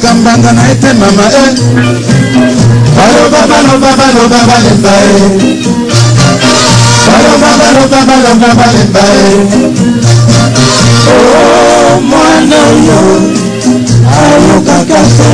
kambanga na ete mama baloba baloba baloba balemba baloba baloba baloba balemba oh mwana yo ayokaka te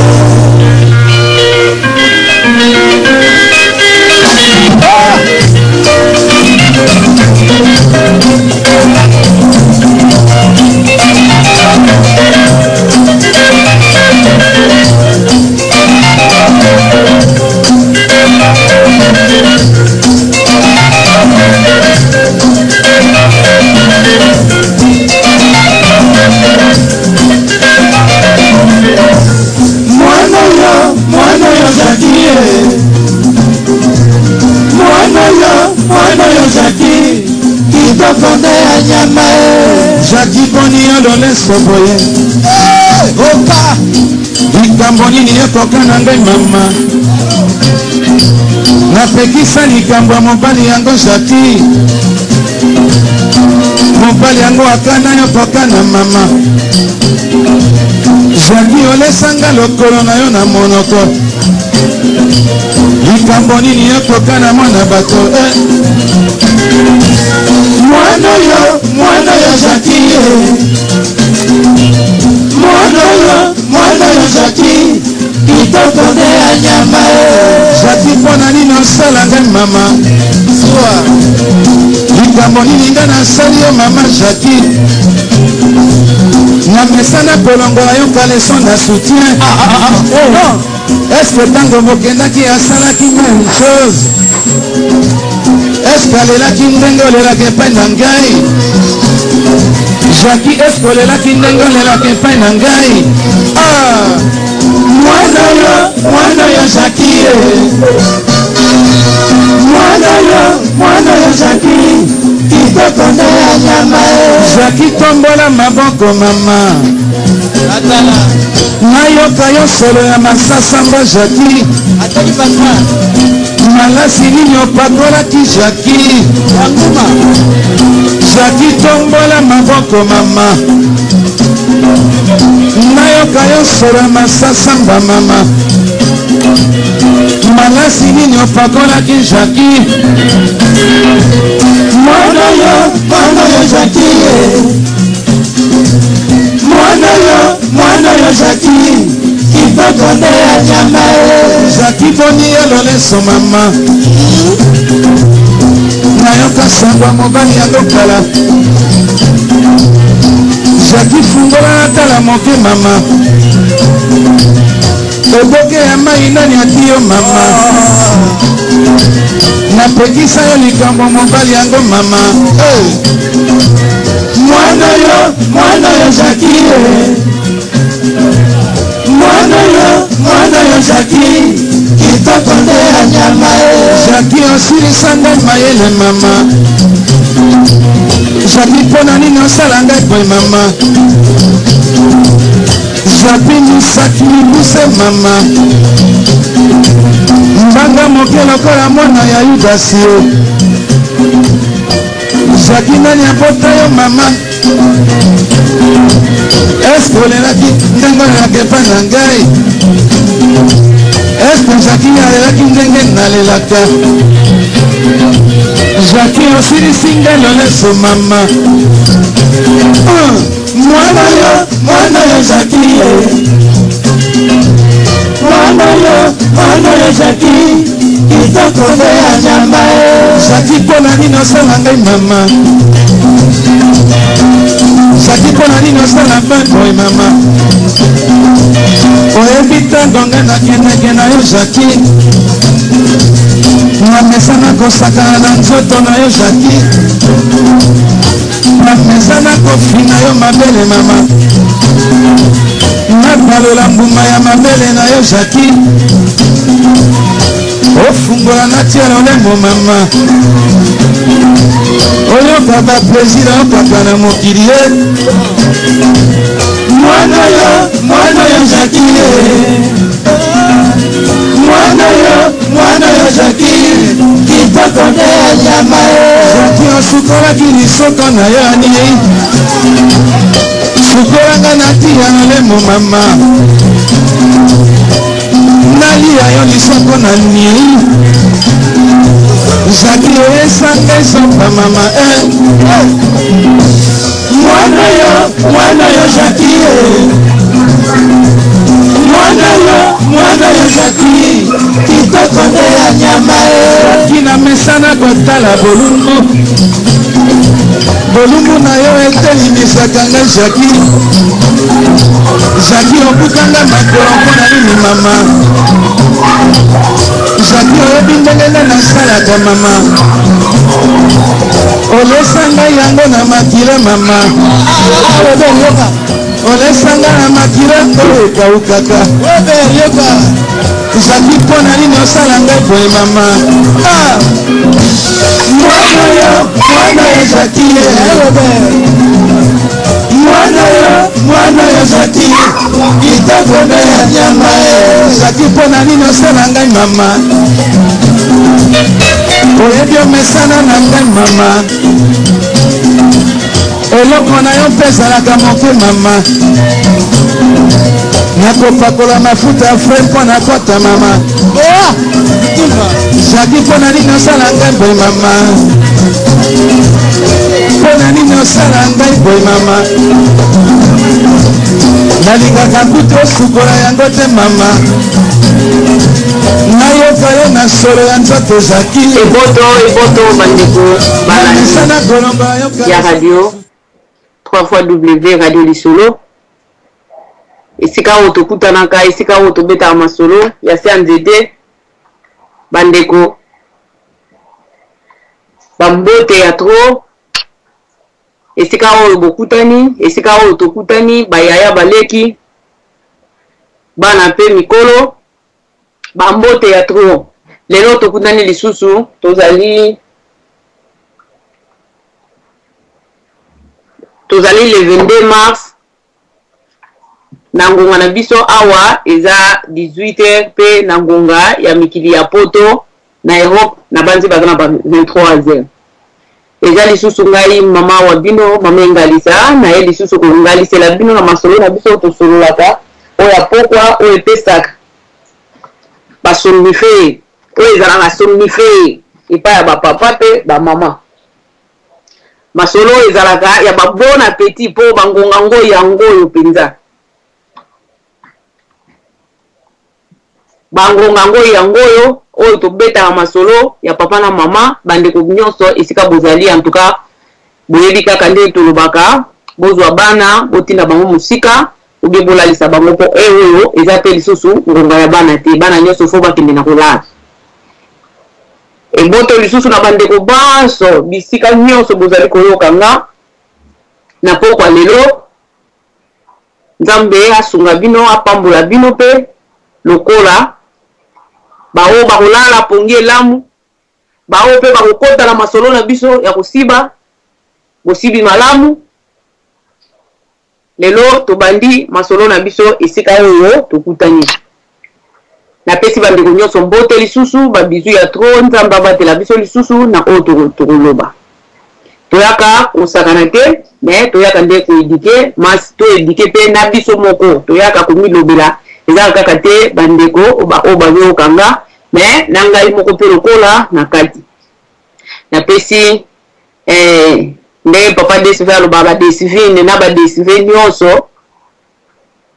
Jackie Boni alole soboye oka likambo nini ekoka na ngai mama napekisa likambo ya mobali yango Jackie mobali yango akana yo koka na mama Jackie olesanga lokolo na yo na monoko likambo nini ekoka na mwana bato mwana yo Jackie mwana yo Jackie kitoko nde ya nyama Jackie mpona nini osala ngai mama likambo nini nga nasali yo mama Jackie na mesana kolongola yo kaleson na soutien est-ce que ntango mokendaki asalaki même chose est-ce que alelaki ndenge olelaki epai na ngai Jackie est-ce que olelaki ndenge olelaki epai na ngai mwana yo Jackie mwana yo Jackie kitoko nde ya nyama Jackie tombola maboko mama nayoka yo solo ya masasamba Jackie malasi nini opakolaki Jackie Jackie tombola maboko mama nayoka yo solo ya masasamba mama malasi nini opakolaki Jackie mwana yo Jackie mwana yo Jackie kitoko nde ya nyama Jackie Boni eloleso mama nayoka sangwa mobali yango kala Jackie fungola natala moke mama oboke ya mai nani ati yo mama napekisa yo likambo mobali yango mama mwana yo Jackie mwana yo Jackie kitoko nde ya nyama Jackie osilisa ngai mayele mama Jackie mpona nini osala ngai boye mama Jackie misaki libuse mama mbanga moke lokola mwana ya Yudasi yo Jackie nani abota yo mama est-ce que olelaki ndenge olelaki epai na ngai est-ce que Jackie alelaki ndenge nalelaka Jackie osilisi ngai loleso mama mwana yo Jackie mwana yo Jackie kitoko nde ya nyama Jackie mpona nini osala ngai mama Jackie mpona nini osala boye mama oyebi ntango ngai nakendeke na yo Jackie namesana kosakana na nzoto na yo Jackie namesana kofina yo mabele mama nabalola mbuma ya mabele na yo Jackie ofungola natia lolembo mama oyoka baplaisir okaka na mokili ye mwana yo Jackie mwana yo Jackie kitoko nde ya nyama Jackie osukolaki lisoko na yo ani sukolanga natia lolembo mama esopa mama mwana yo Jackie mwana yo Jackie kitoko nde ya nyama kina mesana kotala bolumbu na yo etelimisaka nga Jackie okutanga makolo mpona nini mama Jackie oyebi ndenge nde nasalaka mama olesanga yango na makila mama olesanga na makila oyo ekaukaka Jackie mpona nini osala ngai boye mama mwana yo Jackie mwana yo Jackie kitoko nde ya nyama Jackie mpona nini osala ngai mama oyebi omesana na ngai mama eloko na yo mpe ezalaka moke mama nakopakola mafuta ya fre mpo na kota mama Jackie mpona nini osala ngai boye mama mpona nini osala ngai boye mama nalingaka kutu osukola yango te mama nayoka yo na solo ya nzoto Jackie eboto bandeko banisana kolomba ya radio 3 fois W radio lisolo esika oyo tokutanaka esika oyo tobetaka masolo ya se ya nzete bandeko bambote ya tro esika oyo bokutani esika oyo tokutani bayaya baleki bana pe mikolo bambote ya tro lelo tokutani lisusu tozali le 22 mars na ngonga na biso awa eza 18h pe na ngonga ya mikili ya poto na Europe na banzi baza na 23h eza lisusu ngai mama wa bino mama engalisa na ye lisusu kongalisela bino na masolo na biso tosololaka oya pokwa oyo epesaka basomnife oyo ezalaka somnife epai ya bapapa pe bamama masolo ezalaka ya babon appetit po bangonga ngo yango oyo penza bangonga ngo yango oyo tobetaka masolo ya papa na mama bandeko nyonso esika bozali en tout cas boyebi kaka nde tolobaka bozwa bana botinda bango musika obe bolalisa bango po oyo eza te lisusu ngonga ya bana te bana nyonso fo bakende na kolala eboto lisusu na bandeko banso bisika nyonso bozali koyoka nga na pokwa lelo nzambe asunga bino apambola bino pe lokola bao bakolala pongi elamu bao pe bakokota na masolo na biso ya kosiba bosibi malamu lelo tobandi masolo na biso esika oyo tokutani napesi bandeko nyonso mbote lisusu babizu ya tro nzambe abatela biso lisusu na oyo tokoloba toyaka kosakana te me toyaka nde koedike masi toedike pe na biso moko toyaka komilobela eza kaka te bandeko oyo bazokanga me na ngai moko mpe lokola na kati napesi nde papa DSV aloba badesivine na badesive nyonso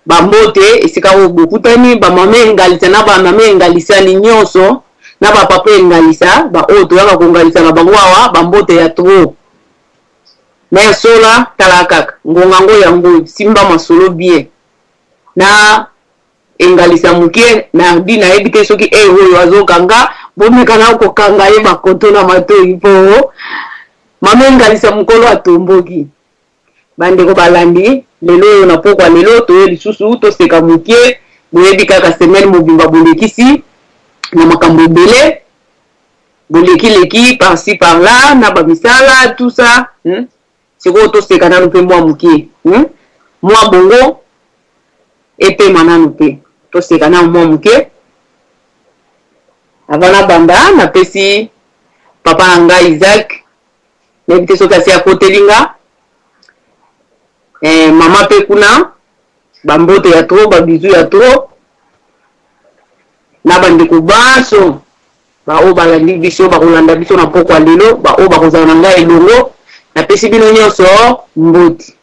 bambote esika oyo bokutani bamama engalisa na bamama engalisani nyonso na bapapa engalisa baoyo toyaka kongalisa na bango awa bambote ya tro me sola tala kaka ngonga ngo yango simba masolo bien na engalisa mukie na di na yebi te soki oyo azokanga bomeka na kokanga ye bakoto na matoi po mama engalisa mukolo atomboki bandeko balandi lelo oyo na pokwa lelo toye lisusu toseka mukie boyebi kaka semaine mobimba bolekisi na makambo ebele boleki par-ci par-là na bamisala tout ça sikoyo toseka nanu mpe mwa mukie mwa bongo epema nanu mpe toseka nanu mwa mukie avana banda napesi papa na ngai Isaac nayebi te soki asi akotelinga mama pe kuna bambote ya tro babizu ya tro na bandeko banso ba o balandi biso ba kolanda biso na pokwa lelo ba o ba kozana nga elongo na pesi bino nyonso mboti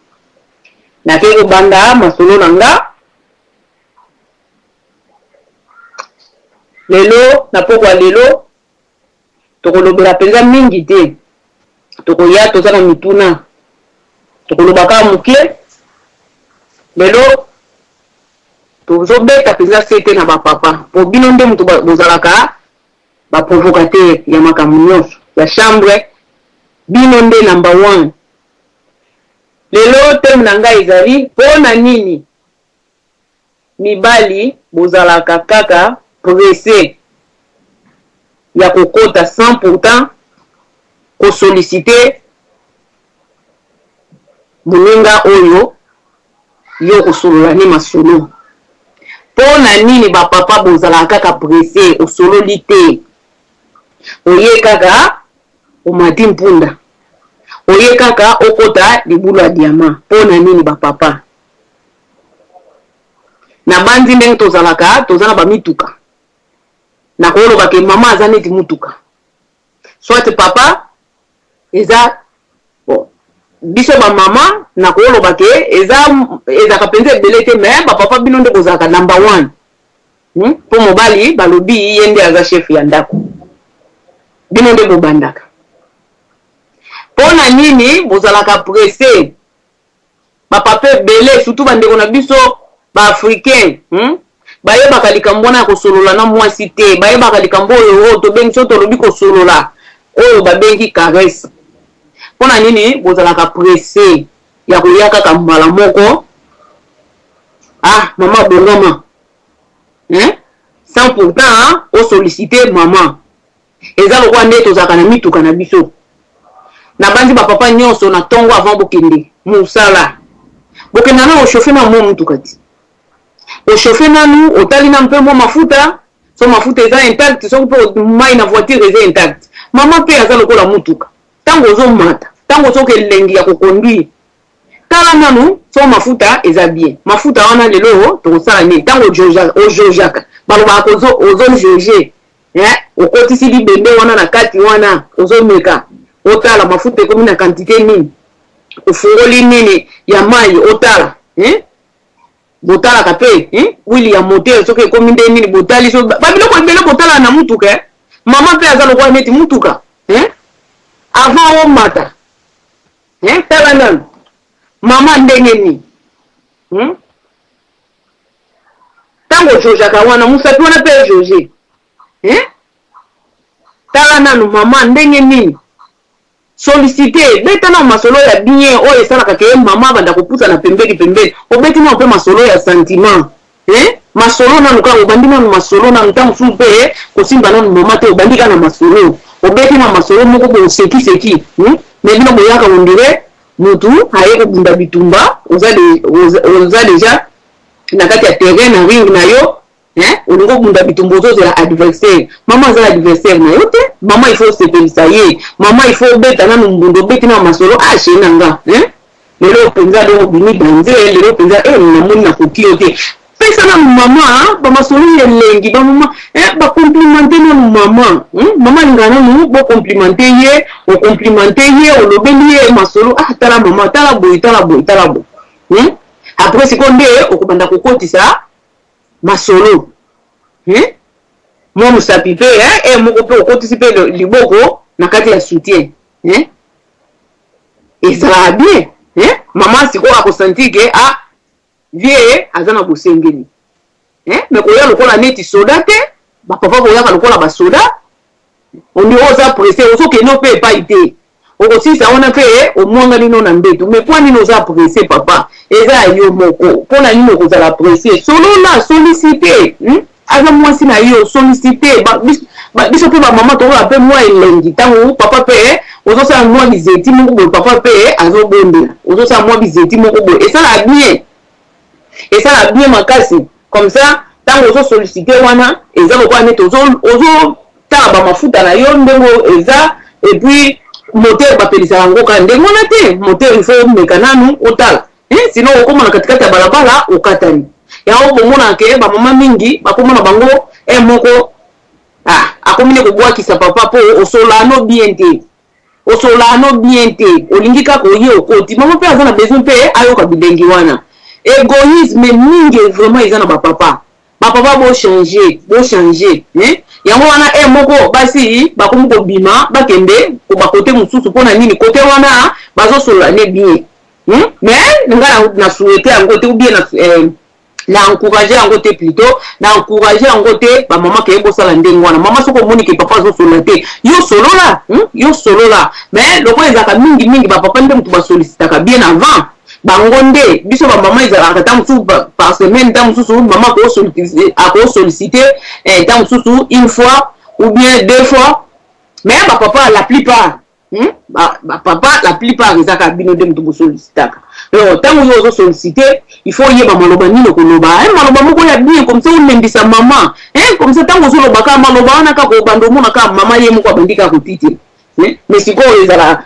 na ke banda masolo nanga lelo na pokwa lelo tokolobela penza mingi te tokoya tozana mituna tokolobaka muke lelo tozobeta penza sete na bapapa po bino nde mutu bozalaka baprovocateur ya makambo nyonso ya chambre bino nde number 1 lelo teme na ngai ezali mpona nini mibali bozalaka kaka pressé ya kokota 100% kosolicite moninga oyo yo kosolola ne masolo mpona nini bapapa bozalaka kaka pressé osololi te oye kaka omati mpunda oye kaka okota libulu ya diama mpona nini bapapa na bandi ndenge tozalaka tozana bamituka na koloba ke mama aza neti mutuka soit papa eza bon biso ba mama na koloba ke eza ka penza ebele te mais ba papa bino nde kozalaka number 1 po mobali balobi yende aza chef ya ndako bino nde bobandaka pona nini bozalaka pressé ba papa ebele surtout bandeko na biso ba africain bayebaka likambo na kosolola na mwasi te bayebaka likambo oyo tobengi so tolobi kosolola oyo babengi caresse mpona nini bozalaka pressé ya koya kaka mbala moko mama bongama 100% osolicite mama eza lokwa nde tozalaka na mituka na biso na bandi bapapa nyonso na ntongo avant bokende mosala bokenda na ochauffe na mo mutuka ti ochauffe nanu otali na mpe mo mafuta so mafuta eza intact so mpe mai na voiture eza intact mama mpe aza lokola mutuka ntango ozomata ntango ozoka elengi ya kokonduire tala nanu so mafuta eza bien mafuta wana lelo tokosala nini ntango ojojaka balobaka ozojoge okotisi libende wana na kati wana ozomeka otala mafuta ekomi na quantité nini ofungoli nini ya mai otala botalaka mpe wili ya moteur soki ekomi nde nini botali so babiloko ebele botala na mutuka mama mpe aza lokola neti mutuka avant omata tala nanu mama ndenge nini ntango ojojaka wana mosapi wana mpe ejoge tala nanu mama ndenge nini solicite beta na masolo ya bien oyo esalaka ke mama banda kopusa na pembeni obeti na mpe masolo ya sentiment masolo nanu kaka obandi nanu masolo nanu ntango mosusu mpe kosimba nanu mama te obandi kaka na masolo obeti na masolo moko bosekiseki me bino boyaka ondire mutu aye kobunda bitumba oza deja na kati ya terrain na ring na yo olingo bunda bitumba ozozela adversaire mama aza adversaire na yo te mama ifo sepelisa ye mama ifo obeta nanu mbundo obeti na masolo ashe na nga lelo penza do bini banze lelo penza namoni na koki yo te pesa na mama bamasolo elengi bamama bakomplimente nanu mama mama linga nanu bokomplimente ye okomplimente ye olobeli ye masolo tala mama tala boye après siko nde okobanda kokotisa masolo mwa mosapi mpe moko mpe okotisi mpe liboko na kati ya soutien ezalaka bien mama sikoyo akosentir ke vie aza na bosengeli me koya lokola neti soda te bapapa koyaka lokola basoda ondi oza presse ozokende mpe epai te okosilisa wana mpe omwangani no na mbeto me mpo nini oza presse papa eza yo moko mpona nini okozala presse solola solicite aza mwasi na yo solicite biso mpe bamama tokola mpe mwa elengi ntango papa mpe ozosala mwa bizeti moko boye papa mpe azobondela ozosala mwa bizeti moko boye esala bien makasi comme ça ntango ozosolicite wana eza lokola neti ozotala bamafuta na yo ndenge eza epuis moteur bapelisaka yango kaka ndenge wana te moteur ifo omeka nanu otala sino okoma na katikati ya balabala okatani yango bomonaka ke bamama mingi bakomona bango moko akomine ko boa ki sa papa po osolano bien te osolano bien te olingi ka ko ye okoti maman pe azana besoin pe ayo ka bidengi wana égoïsme mingi vraiment ils ont ba papa bo changer hein yango wana moko basi ba komu ko bima ba kende ko ba côté mususu pona nini côté wana bazo solane bien mais ngala na souhaiter en côté ou bien na encourager en côté plutôt na encourager en côté ba maman ke bo sala ndenge wana maman soko moni ke papa zo solate yo solo là mais loko ezaka mingi ba papa ndem to ba sollicitaka bien avant bangonde biso ba maman ezalaka ta mususu par semaine ta mususu maman ko solliciter ta mususu une fois ou bien 2 fois mais ba papa la plupart papa la plupart ezaka bino dem to sollicitaka donc tant que vous solliciter il faut y ba maloba nino ko loba maloba moko ya bien comme ça unembisa maman comme ça tant que vous loba ka maloba wana ka ko bando mona ka maman ye moko bandika ko titi mais siko ezala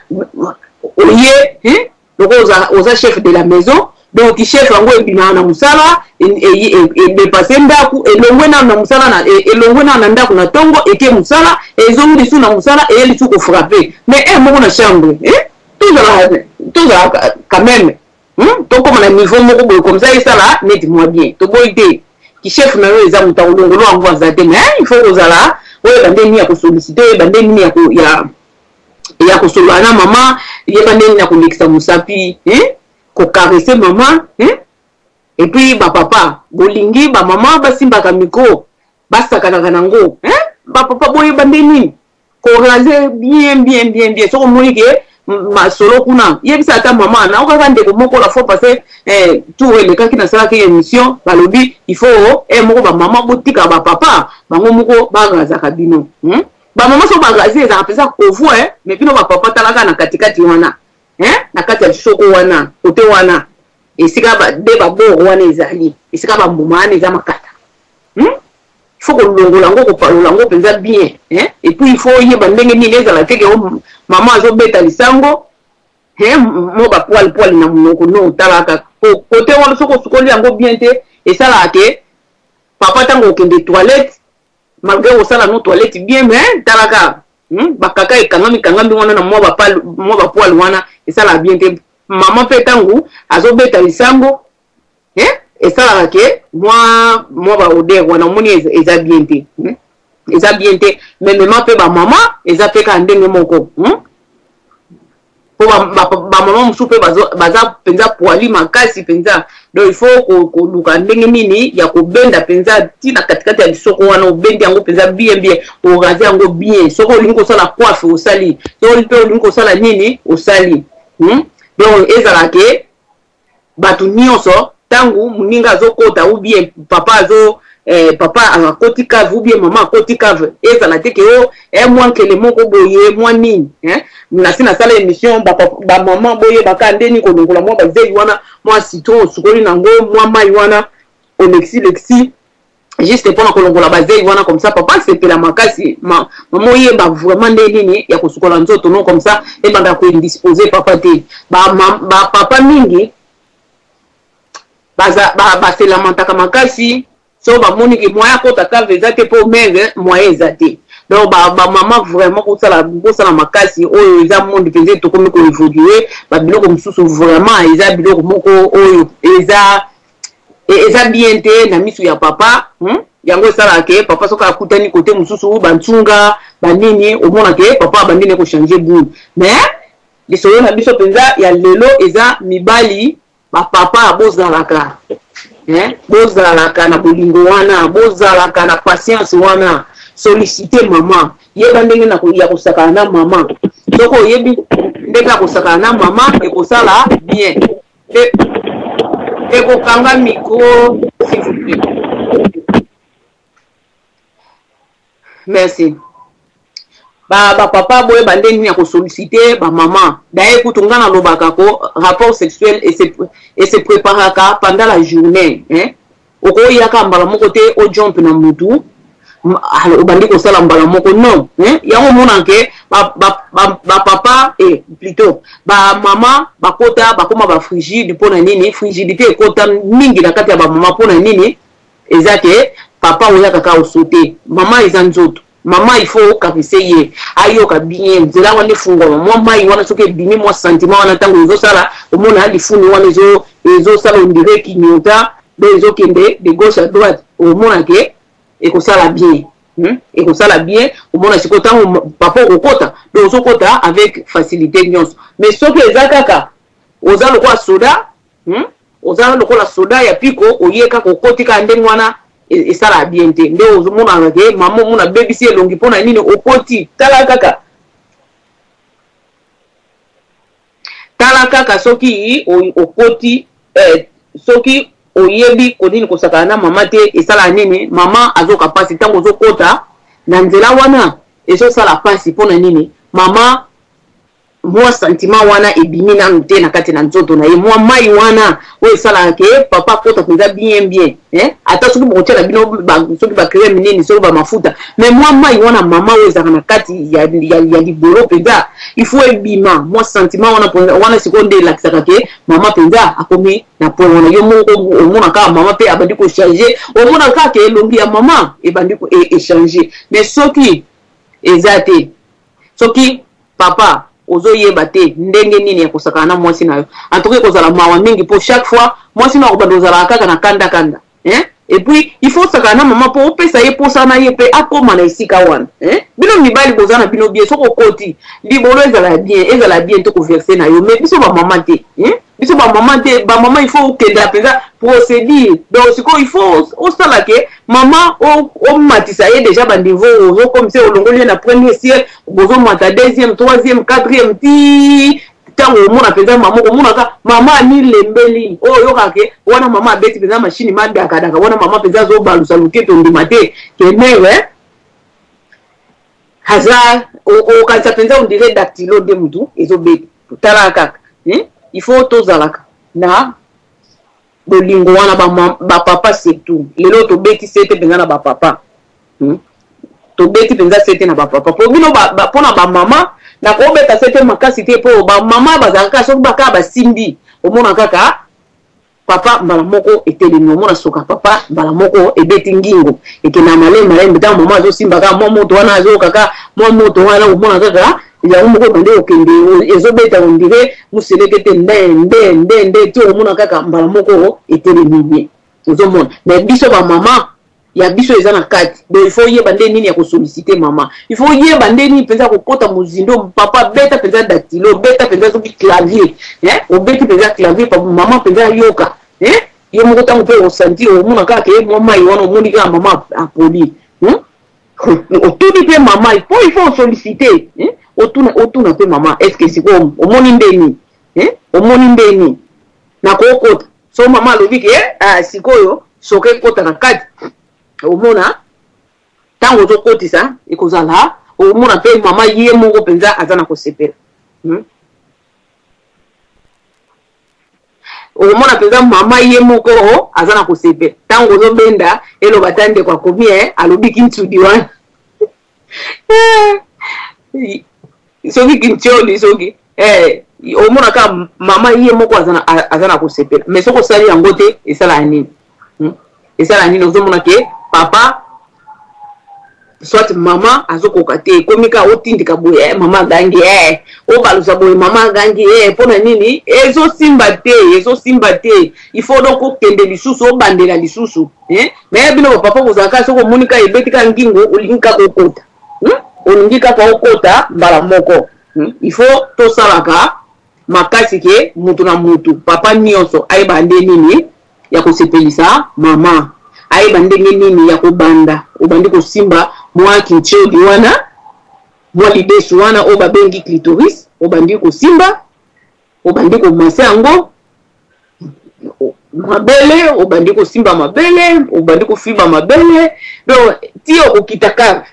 oye donc aux chef de la maison donc chef yango ebima na musala et dépasser ndaku et longwena na musala na et longwena na ndaku na tongo et ke musala et zongi su na musala et elle ko frapper mais moko na chambre tout ça quand même donc comme on a niveau moko comme ça et ça là net-moi bien to boyde ki chef na yo eza muta olongolo wango azate mais il faut ozala oyo bande ni ya ko solliciter bande ni ya ko solana maman yebande ni ya ko lekisa musapi ko caresser maman et puis ba papa bolingi ba maman basimbaka micro basakana kanango ba papa boye bande ni ko raser bien so ko moni ke ma solo kuna yebisa ta maman na okaka ndeko moko la fois passer tout le cas qui na sala ke émission balobi il faut moko ba maman botika ba papa bango moko bagaza kabino ba maman so bagazi za pesa kovu mais bino ba papa talaka na katikati wana na kati ya soko wana kote wana esika ba de ba bo wana ezali esika ba mbuma wana eza makata faut que longola ngo ko palola ngo penza bien et puis il faut yeba ndenge nini ezala teke maman zo beta lisango mo ba poil na munoko no talaka kote wana soko sukoli yango bien te et ça là ke papa tango kende toilette malgré au sala no toilette bien mais talaka bakaka ekangami wana na mo ba poil wana et ça là bien te maman pe tango azo beta lisango et ça là ke moi ba odeur wana moni eza bien te mais maman pe ba maman eza pe ka ndenge moko po ba maman musu pe baza penza poali makasi penza donc il faut ko luka ndenge nini ya ko benda penza tina katikati ya soko wana obendi yango penza bien o raser yango bien soko lingi ko sala coiffe osali soko lingi ko sala nini osali donc ezala ke batu nyonso tangu muninga zokota ou bien papa akoti cave ou bien maman akoti cave ezala te ke moins que le moko boye moins nini na sina sala émission ba maman boye bakandeni ko longola mo bazeli wana moi citron sukoli nango moi mai wana olexi juste pour ko longola bazeli wana comme ça papa c'est la makasi maman yeba vraiment nini ya ko sukola nzoto non comme ça et banda ko indisposer papa te ba papa mingi c'est la mantaka makasi so ba moni ke moya kota ka vezate po mère moya ezate donc ba maman vraiment ko sala makasi oyo eza monde penze to komi ko évoluer ba biloko mususu vraiment eza biloko moko oyo eza bien te na misu ya papa yango sala ke papa soka akutani côté mususu bantunga banini omona ke papa bandine ko changer boule mais lisolo na biso penza ya lelo eza mibali ba papa bozalaka bozalaka na bolingo wana bozalaka na patience wana solliciter maman yeba ndenge na ya kosaka na maman soko yebi ndenge ya kosaka na maman e kosala bien e ko kanga micro s'il vous plaît merci ba papa boye bande ni ya ko solliciter ba maman d'ailleurs kutunga na lobaka ko rapport sexuel et se préparaka pendant la journée oko yaka mbala moko te o jump na mutu alors bandi ko sala mbala moko non yango mona ke ba papa et plutôt ba maman bakota bakoma ba frigide pona nini frigidité ekota mingi na kati ya ba maman pona nini ezake papa oya kaka osote maman ezanzoto maman il faut kapiseye ayo ka bien nzela wana fungo moi mai wana soke bimi moi sentiment wana tango ezo sala omona ali funi wana ezo sala on dirait kinyota bezo kende de gauche à droite omona ke ekosala bien ekosala bien omona siko tango papa okota donc sokota avec facilité nyonso mais soke eza kaka oza lokola soda oza lokola soda ya piko oyeka kokotika ndenge wana esala bien te nde ozomona ke mama mona bebisi elongi mpona nini okoti tala kaka soki okoti soki oyebi konini kosakana na mama te esala nini mama azoka pasi ntango ozokota na nzela wana ezosala pasi mpona nini mama moi sentiment wana ebimi nanu te na kati na nzoto na ye moi mai wana oyo esalaka ke papa kota mpenza bien ata soki bokotiala bino soki bacreme nini soki bamafuta mais moi mai wana mama oyo ezalaka na kati ya libolo mpenza il faut ebima moi sentiment wana sikoyo nde elakisaka ke mama mpenza akomi na point wana yo moko omona kaka mama mpe abandi kochange omona kaka elongi ya mama ebandi echange mais soki eza te soki papa ozoyeba te ndenge nini ya kosakana na mwasi na yo antoke kozala mawa mingi po chaque fois mwasi na kobanda ozala kaka na kanda et puis il faut sakana na mama po opesa ye posa na ye pe akoma na esika wana bino mibali boza na bino bien soko koti libolo ezala bien to converser na yo mais biso ba mama te biso ba mama il faut que d'après procédure donc siko il faut osala ke mama o matisa ye déjà ba niveau comme ça olongoli na premier ciel bozo mata deuxième troisième quatrième ti tango omona penza mama omonaka mama ni lembeli oyo kake wana mama abeti penza machine madaka wana mama penza zo balusa luketo ndima te kenewe haza o kanisa penza on dirait dactylo de mutu ezobeti tala kaka il faut tozalaka na bolingo wana ba papa surtout lelo to beti sete penza na ba papa to beti penza sete na ba papa po bino pona ba mama na ko beta sete makasi te po ba mama bazaka so baka ba simbi omona kaka papa mbala moko etelemi omona soka papa mbala moko ebeti ngingo ekena malema mbeta mama zo simba ka moto wana zo kaka moto wana omona kaka ya umoko bande okende ezobeta ondire museleke te nde ti omona kaka mbala moko etelemi bien ozomona mais biso ba mama ya biso eza na kati donc il faut yeba nde nini ya kosolliciter mama il faut yeba nde nini penza kokota muzindo papa beta penza dactylo beta penza soki clavier obeti penza clavier papa mama penza yoka ye moko tango mpe osanti omona kaka ye mama iwana omoni kaka mama apoli otuni mpe mama il faut osolliciter otuna mpe mama est ce que siko omoni ndeni omoni ndeni na kokota so mama alobi ke sikoyo soke kota na kati omona tango ozokotisa ekozala omona mpe mama ye moko mpenza aza na kosepela omona mpenza mama ye moko aza na kosepela tango ozobenda eloba ta ndeko akomi alobi kintudi wana soki kintioli soki omona ka mama ye moko aza na kosepela mais soki osali yango te esala nini esala nini ozomona ke papa soit mama azokoka te komika otindika boye mama gangi obalusa boye mama gangi mpona nini ezosimba te il faut donc okende lisusu obandela lisusu mais bino papa kozalaka soki omonika ebetika ngingo olingi kaka okota olingi kaka okota mbala moko il faut tosalaka makasi ke mutu na mutu papa nyonso ayeba nde nini ya kosepelisa mama ayeba ndenge nini ya kobanda obandi kosimba mwa kincheli wana mwa libesu wana oyo babengi clitoris obandi kosimba obandi komasa yango mabele obandi kosimba mabele obandi kofiba mabele donc ti okokita kave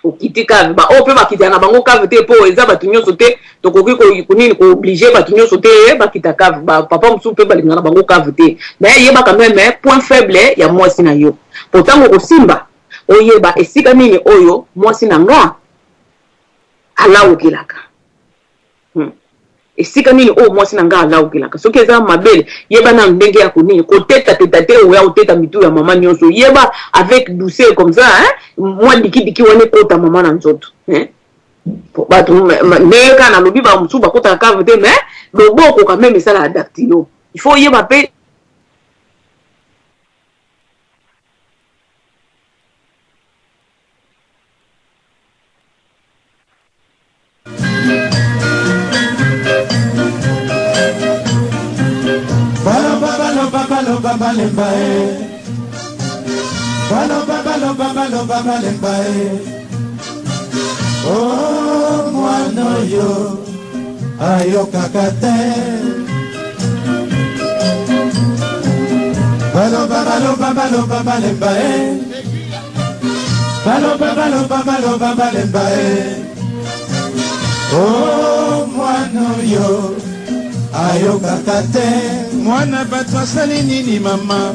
okiti kave ba oyo mpe bakita na bango kave te mpo eza bato nyonso te tokoki konini kooblige bato nyonso te bakita kave bapapa mosusu mpe balinga na bango kave te mais yebaka meme point faible ya mwasi na yo po ntango kosimba oyeba esika nini oyo mwasi na nga alawukelaka esika nini o mwasi na nga alaukilaka soki eza mabele yeba na ndenge ya konini koteta teta te oya oteta mitu ya mama nyonso yeba avec douceur comme ça mwa dikidiki wane kota mama na nzoto bato ndeka na lobi ba musu bakota kave te mais loboko quand même esala adaptilo il faut yeba pe Oh, mwana yo ayokaka te baloba balemba baloba balemba oh, mwana yo ayokaka te mwana bato asali nini mama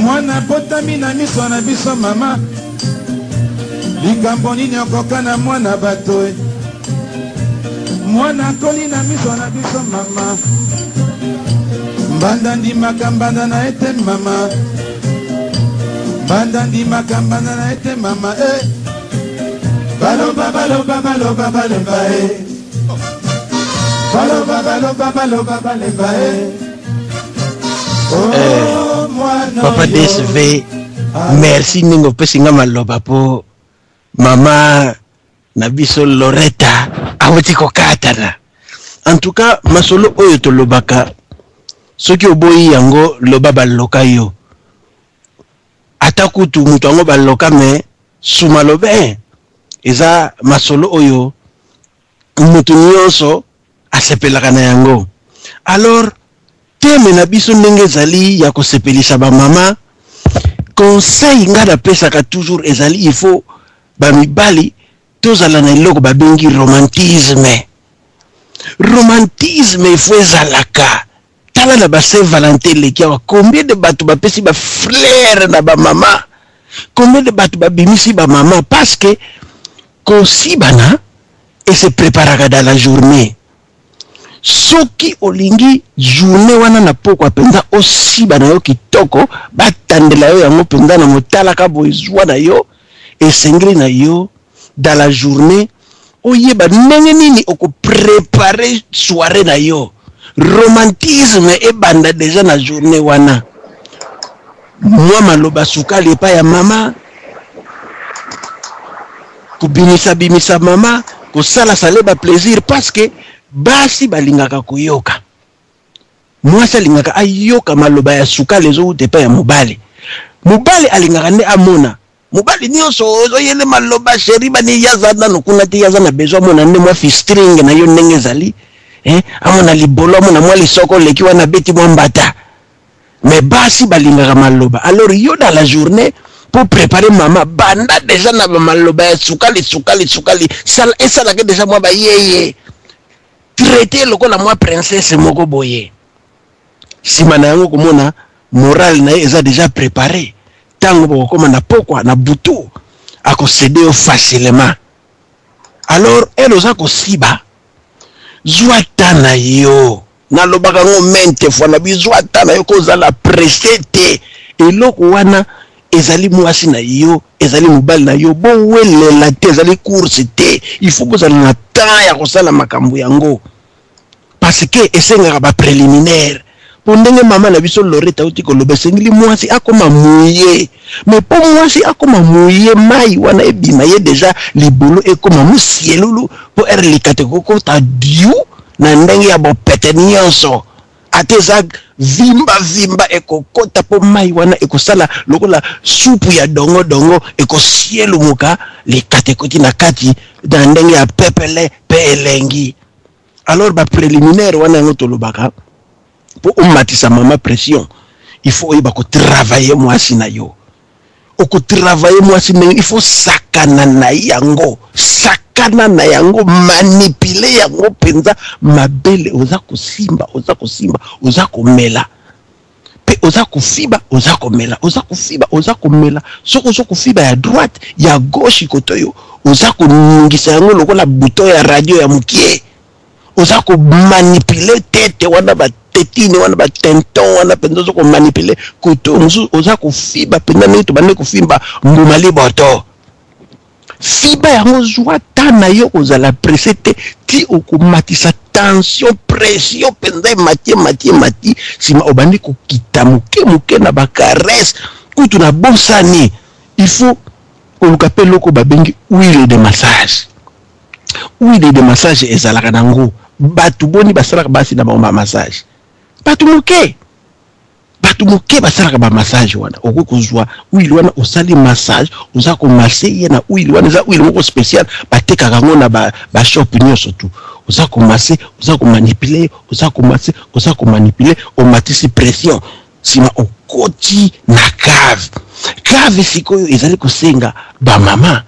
mwana potami na miso na biso mama likambo nini okoka na mwana bato mwana koli na miso na biso mama mbanda ndimaka mbanda na ete mama mbanda ndimaka mbanda na ete mama baloba balemba baloba balemba oh mwana Papa DSV merci ningo pesinga maloba po mama na biso Loretta awoti kokatana en tout cas masolo oyo to lobaka soki oboyi yango loba baloka yo atakutu mutu yango baloka me suma lobe eza masolo oyo mutu nyonso asepelaka na yango alors teme na biso ndenge ezali ya kosepelisa ba mama conseil nga da pesaka toujours ezali il faut ba mibali tozala na eloko babengi romantisme il faut ezalaka tala na ba Saint Valentin leki awa combien de bato bapesi ba fleur na ba mama combien de bato babimisi ba mama parce que kosibana et se préparaka dans la journée soki olingi journée wana na pokwa penza osiba na yo kitoko batandela yo yango penza na motalaka boizwa na yo esengeli na yo dans la journée oyeba ndenge nini oko préparer soirée na yo romantisme ebanda déjà na journée wana mwa maloba sukali epa ya mama kubimisa mama kosala saleba plaisir parce que basi balingaka koyoka mwasi alingaka ayoka maloba ya sukali ezouta epa ya mobali alingaka nde amona mobali nyonso ozoyele maloba sheri bani yaza nano kuna te yaza na besoin mona nde mwa fistring na yo ndenge ezali amona libolo amona mwa lisoko leki wana beti mwa mbata mais basi balingaka maloba alors yo dans la journée pour préparer maman banda déjà na maloba ya sukali esalaka déjà mwa bayeye traité lokola mwa princesse moko boye sima na yango komona moral na ye eza déjà préparé tango bokoma na pokwa na butu akosede facilement alors elle oza kosiba zwa tana yo na lobaka ngo mente fois na bizwa tana yo kozala pressé te eloko wana ezali mwasi na yo ezali mobali na yo bo welela te ezali course te il faut kozala na temps ya kosala makambo yango parce que esengaka ba préliminaire pour ndenge mama na biso Loretta uti koloba sengili mwasi akoma mouillé mais po mwasi akoma mouillé mai wana ebima ye déjà libolo ekoma musielulu po erlikate koko ta diu na ndenge ya bopete nyonso ateza vimba ekokota po mai wana ekosala lokola supu ya dongo ekosielu muka likate koti na kati na ndenge ya pepele pe elengi alors ba préliminaire wana ngo tolobaka po umatisa mama pression il faut yeba ko travailler mwasi na yo oko travailler mwasi na il faut sakana na yango manipuler yango penza mabele oza kusimba oza komela pe oza kufiba oza komela soko kufiba ya droite ya gauche kotoyo oza kuningisa yango lokola bouton ya radio ya mukie oza ko manipuler tete wana ba tetine wana ba tenton wana penzo ko manipuler koto musu oza ko fiba penda neto bande ko fimba mbumali boto fiba yango zwa tana yo kozala presete ti okumatisa tension pression penza mati sima obandi ko kita muke na ba caresse kutu na bosani il faut oluka pe loko babengi huile de massage ezalaka nango batu boni basalaka basi na ba massage batu muke basalaka ba massage wana okozwa huile wana osali massage oza ko masser ye na huile wana za huile moko spécial batekaka ngo na ba shop nyonso tu oza ko masser oza ko manipuler oza ko manipuler o matisi pression sima okoti na cave sikoyo ezali kosenga ba mama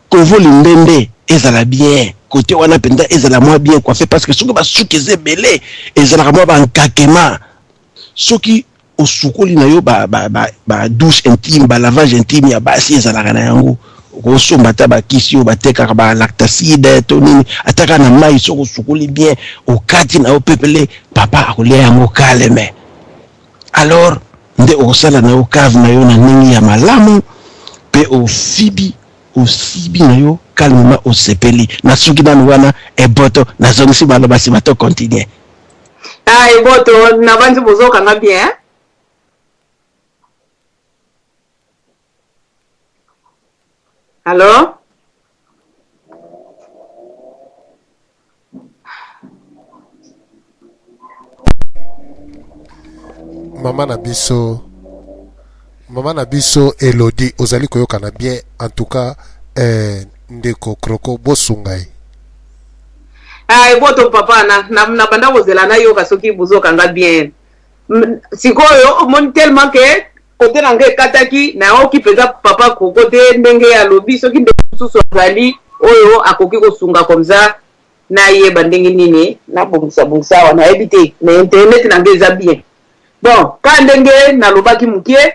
kovoli ndende ezala bien côté wana penda ezala moi bien coiffé parce que soki basuki ezebele ezala moi ba nkakema soki osukoli na yo ba douche intime ba lavage intime ya basi ezala na yango kosomba ta ba kisi yo batekaka ba lactacide to nini ataka na mai soko sukoli bien okati na yo pepele papa akolia yango kaleme alors nde osala na yo cave na yo na ndenge ya malamu pe ofibi na yo calmement osepeli na soki nanu wana eboto na zongisi baloba nsima to continue. Eboto na banzi bozoka nga bien. Allô? Mama na biso Elodie ozali koyoka na bien en tout cas ndeko kroko bosungai. Eboto papa na banda kozela na yoka soki bozoka nga bien. Sikoyo mon tellement que côté nanga kataki na oki peza papa ko côté ndenge ya lobi soki ndeko susu azali oyo akoki kosunga comme ça na yeba ndenge nini na bongisa wana ebite na internet nanga eza bien. Bon, quand ndenge na lobaki mukie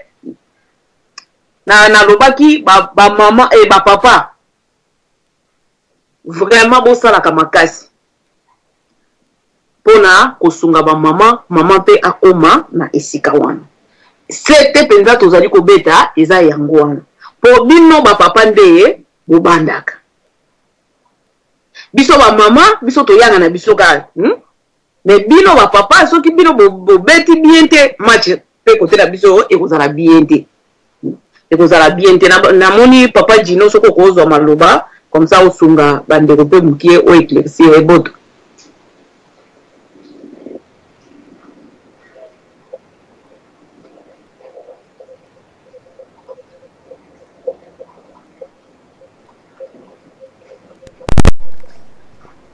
na lobaki ba maman et ba papa vraiment bon sala kamakasi pona kosunga ba mama pe akoma na esika wana sete penza tozali kobeta eza yango wana po bino ba papa ndeye bobandaka biso ba mama biso toyanga na biso ka mais bino ba papa soki bino bobeti bien te match pe côté na biso ekozala bien te na moni papa Jino soko kozwa maloba comme ça osunga bandeko pe mukie o éclaircir eboto.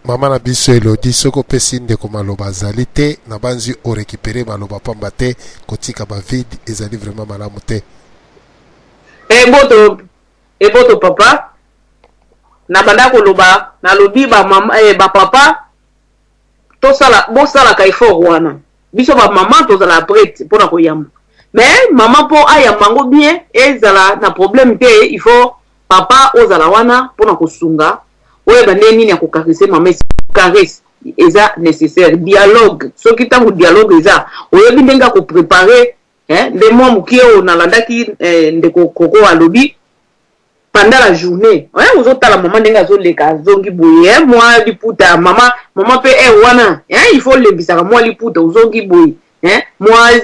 Mama na biso Elodie soko pesi ndeko maloba zali te na banzi o récupérer maloba pamba te kotika ba vide ezali vraiment malamu te. Eboto papa na banda koloba na lobi ba mama ba papa to sala bo sala ka effort wana biso ba mama to sala prête pour na koyamba mais maman po ayamango bien ezala na problème te il faut papa ozala wana pour na kosunga oye bande nini ya kokarese mama caresse eza nécessaire dialogue soki tango dialogue eza oyebi ndenge ko préparer de moi mukie na landaki ndeko koko alobi pendant la journée vous ôtez la maman ndenge azoleka zongi boye moi liputa mama pe wana il faut le bisaka moi liputa uzongi boye moi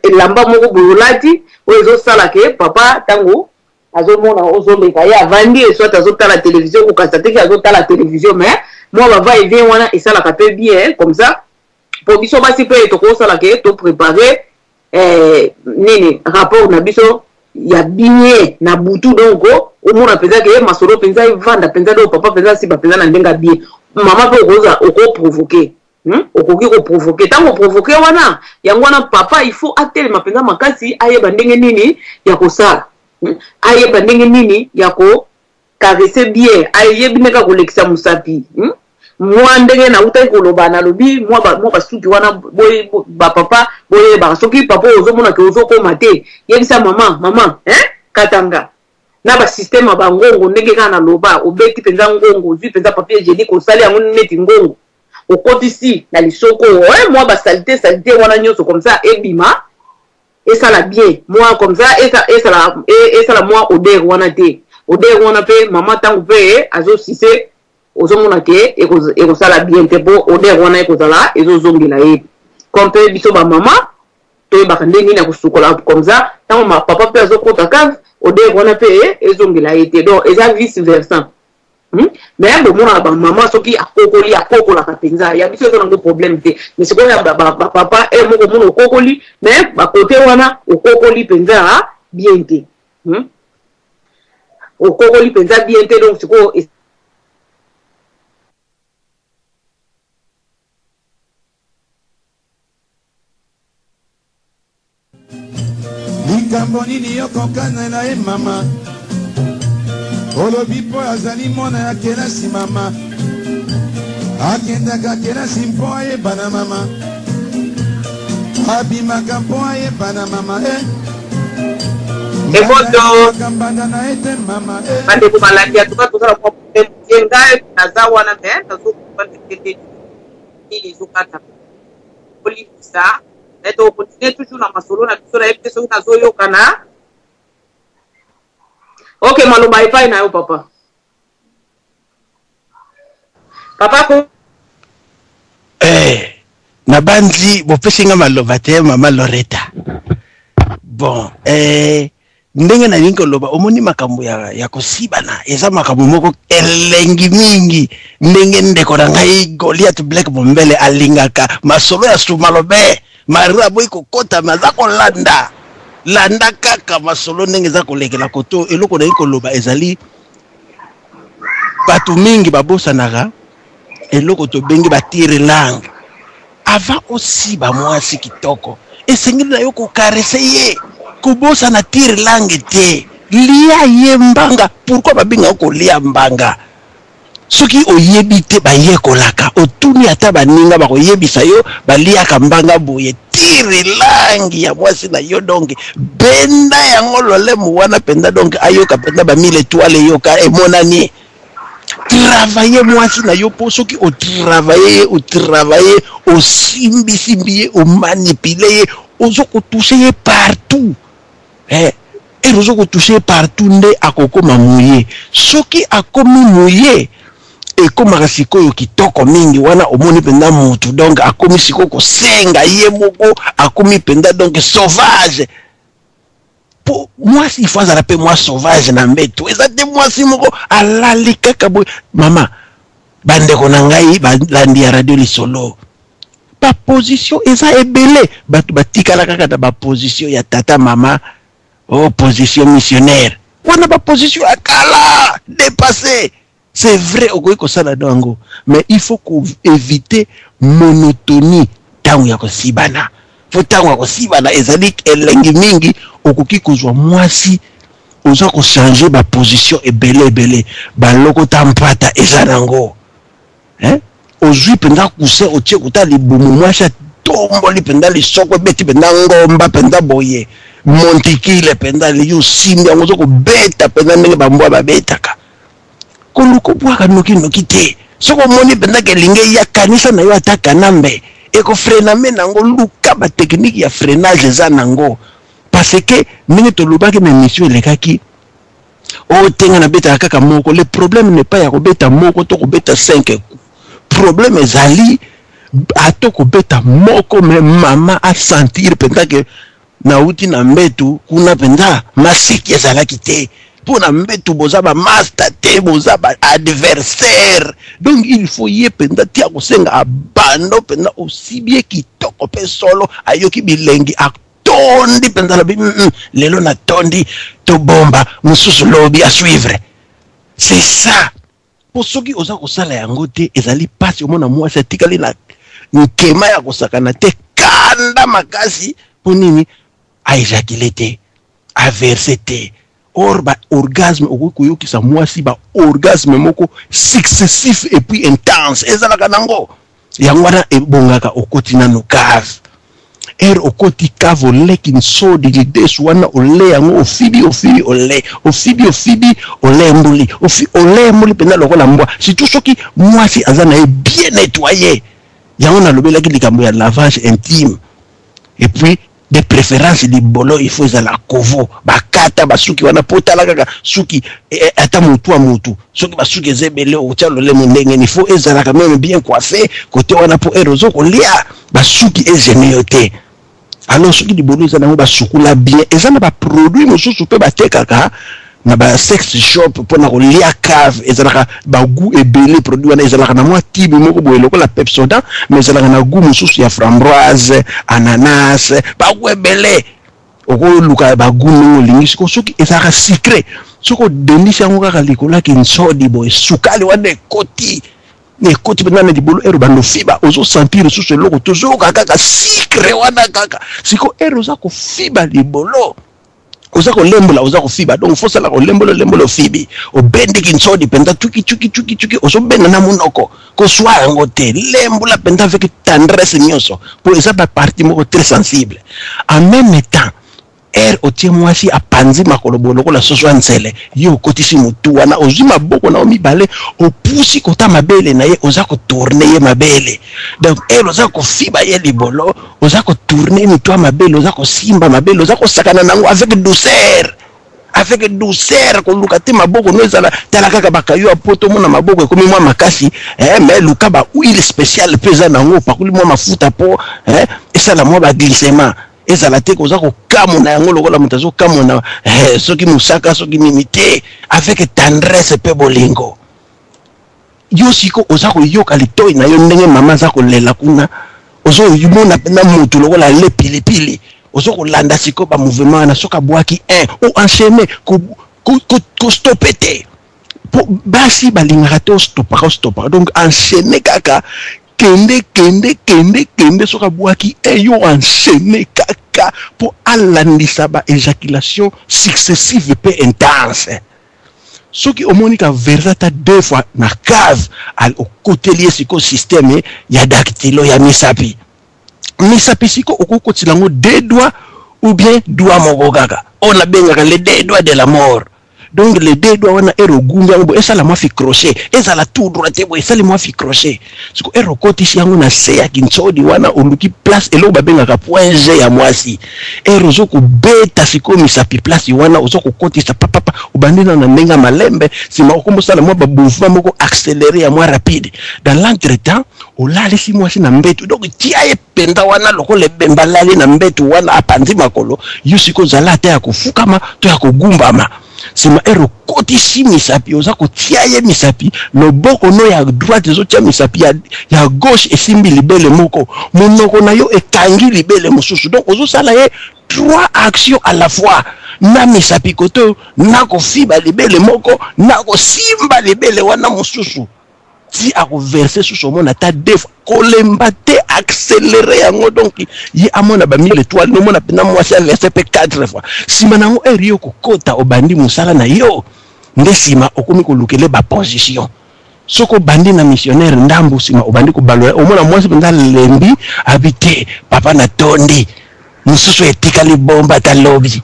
elamba moko boyolati ozo sala ke papa tango azomona ozoleka ya vandi soit azotala télévision ou kasate ki azotala télévision mais moi va et vient wana esalaka pe bien comme ça pour biso basi pe to sala ke to préparer nini rapport na biso ya bien na butu donc omona penza ke masolo penza ivanda penza do papa penza si ba penza na ndenga bien mama pe okoza oko provoquer okoki ko provoquer tango provoquer wana yango wana papa il faut atelema penza makasi ayeba ndenge nini ya kosala ayeba ndenge nini ya ko caresser bien ayebi neka kolekisa musapi moi ndenge na utai koloba na lobi moi basuki wana boy ba papa boy ba soki papa ozomona ke ozokoma te yebisa mama katanga na ba système ba ngongo ndenge kana loba obeti penza ngongo zui penza papier hygiénique osali yango neti ngongo okotisi na lisoko moi ba salité wana nyonso comme ça ebima et ça la bien moi comme ça et ça la moi odeur wana te odeur wana pe maman tangu pe azo sise ozomona ke eko sala bien te bo odeur wana eko sala ezo zongela ye comme pe biso ba maman to ba ndenge na kusukola comme ça tangu ma papa pe azo kota cave odeur wana pe ezongela ye te donc eza vice versa mais bon mon maman soki akokola kapenza ya biso na problème te mais c'est quoi papa et mon mon okokoli mais ba côté wana okokoli penza bien te okokoli penza bien te donc c'est quoi likambo nini yokokana na ye mama olobi mpo azali mwana ya kelasi mama akendaka kelasi mpo ayebana mama abimaka mpo ayebana mama mbanda na ye te mama bandeko maladi ya tuka tozala ngai naza wana me nazokubaekete nini ezokata kolibisa eto okontinue toujours na masolo na biso na ye mpe soki nazoyokana ok maloba epai na yo papa ko na banzi bopesinga maloba te mama Loretta bon ndenge na ninko loba omoni makambo ya kosibana eza makambo moko elengi mingi ndenge ndeko na ngai Goliath Black Bombele alingaka masolo ya sumalobe marira boy kokota mazako landa kaka masolo ndenge za kolekela koto eloko na ikoloba ezali batu mingi babosanaka eloko to bengi batire langue avant aussi ba mwasi kitoko esengeli na yo kokarese ye kobosa na tire langue te lia ye mbanga pourquoi babinga ko lia mbanga soki oyebi te bayekolaka otuni ata baninga bakoyebisa yo baliaka mbanga boye tire langi ya mwasi na yo donc benda yango lolemo wana penda donc ayoka penda ba 1000 étoiles yoka emonani travailler mwasi na yo po soki o travailler o simbi o manipuler ozo ko toucher partout et ozo ko toucher partout nde akokoma mouillé soki akomi mouillé ekomaka sikoyo kitoko mingi wana omoni penda mutu donc akomi sikoko senga ye moko akomi penda donc sauvage po mwasi ifo azala pe mwa sauvage na mbeto eza te mwasi moko alali kaka boye mama bandeko na ngai balandi ya radio lisolo ba position eza ebele batu batikala kaka na ba position ya tata mama position missionnaire wana ba position akala dépassé. C'est vrai, mais il faut éviter monotonie. Tangu ya kosibana. Faut tangu ya kosibana ezalik elengi mingi okoki kozwa mwasi oza ko changer ba position ebele ba loko tampata ezanango. Ozui penda kuse otie kuta libumu mwasha tombo li penda li soko beti penda ngomba penda boye. Montikile penda li yo simbi ngozo ko beta penda ndenge bambwa babetaka. Koluko bwaka noki te soko moni penda ke linge ya kanisa na yo ataka nambe eko frena mena ngo luka ba technique ya freinage za nango parce que ninge to lubaki na mission lekaki o tenga na beta kaka moko le problème n'est pas ya ko beta moko to ko beta 5 problème ezali ato ko beta moko me mama a sentir penda ke na uti na mbetu kuna penda masiki ezalaki te pour na mbetu boza ba master te boza ba adversaire donc il faut y penda tia kosenga abando penda aussi bien kitoko pe solo ayoki bilengi tondi penda la lelo na tondi to bomba mususu lobi à suivre c'est ça pour ceux qui osa kosala yango te ezali pasi omona mwasi atikali na nkema ya kosakana te kanda makasi pour nini a éjaculé te a versé te or ba orgasme okoyoki sa mwasi ba orgasme moko successif et puis intense ezalaka nango yango wana ebongaka okoti na nokave okoti kavo leki nsodi lidesu wana ole yango ofibi ole mbuli pena lokola mbwa surtout soki mwasi azana e bien nettoyé yango na lobelaki likambo ya lavage intime et puis de préférence libolo il faut ezala kovo bakata basuki wana potala kaka suki ata mutu soki basuki ezebele otia lolemo ndenge il faut ezala quand même bien coiffé côté wana po erozo kolia basuki ezemeyote alors soki libolo ezana ngo basukula bien ezana ba produit mosusu pe batekaka na ba sex shop pona kolia cave ezalaka ba goût ebele produit wana ezalaka na mwa tibi moko boye lokola pepsoda mais ezalaka na goût mosusu ya framboise ananas ba goût ebele okoluka ba goût ngo lingisi ko soki ezalaka secret soko delisha ngo kaka likola ki nsodi boye sukali wana ekoti nekoti pena na libolo ero bando fiba ozo sentir susu loko toujours kaka secret wana kaka siko ero za ko fiba libolo oza kolembola oza kofiba donc faut sala kolembolo fibi obendi kinsodi penda chuki ozo benda na munoko ko soa ngo te lembola penda avec tendresse nyonso pour eza ba partie moko très sensible en même temps otie mwasi apanzi makolo boloko la soso nsele yo kotisi mutu wana ozima boko na omibale opusi kota mabele na ye oza ko tourner ye mabele donc oza ko fiba ye libolo oza ko tourner mutu mabele oza ko simba mabele oza ko sakana nango avec douceur ko luka te maboko no ezala tala kaka bakayo apoto mona maboko ekomi mwa makasi mais luka ba huile spéciale pesa nango pakuli mwa mafuta po esala mwa ba glissement ezala te koza ko kamona yango lokola mutazo kamona soki musaka soki mimite avec tendresse pe bolingo yo siko oza ko yoka litoi na yo ndenge mama za ko lela kuna ozo yimona pena mutu lokola le pilipili ozo ko landa siko ba mouvement na soka bwaki o enchaîner ko stopete po basi balingaka te stoppa donc enchaîner kaka kende soka bwaki yo enchaîner kaka pour alandisa ba éjaculation successive pe intense soki omonika versata 2 fois na cave al okoteli siko système ya dactylo ya misapi siko okokotilango 2 doigts ou bien doigt moko kaka on a bengaka les 2 doigts de la mort. Donc les 2 doigts wana ero gumba ngo esala mwa fi crochet ezala tout droit te bo esala mwa fi crochet siko ero kotisi yango na se ya kinsodi wana oluki place elo babengaka point G ya mwasi ero zo ko beta siko misapi place wana ozo ko kotisa papa ubandina na ndenga malembe sima okombosala mwa babouvement moko accéléré ya mwa rapide dans l'entretemps olali si mwasi na mbetu donc tia ye penda wana loko le bemba lali na mbetu wana apanzi makolo yusiko zala te ya kufukama to ya kogumbama sima ero kotisi misapi oza kotia ye misapi loboko no ya droite ezotia misapi ya gauche esimbi libele moko monoko na yo ekangi libele mosusu donc ozosala ye 3 actions à la fois na misapi koto na kofiba libele moko na kosimba libele wana mosusu si a reversé sous son monde à ta def kolembate accéléré yango donc yi amona ba 1000 étoiles no mona pena mwasi versé pe 4 fois si manango erio kokota obandi musala na yo ndesima okomi ko lukele ba position soko bandi na missionnaire ndambu sima obandi ko baloya omona mwasi penda lembi habité papa na tondi mususu etikali bomba ta lobby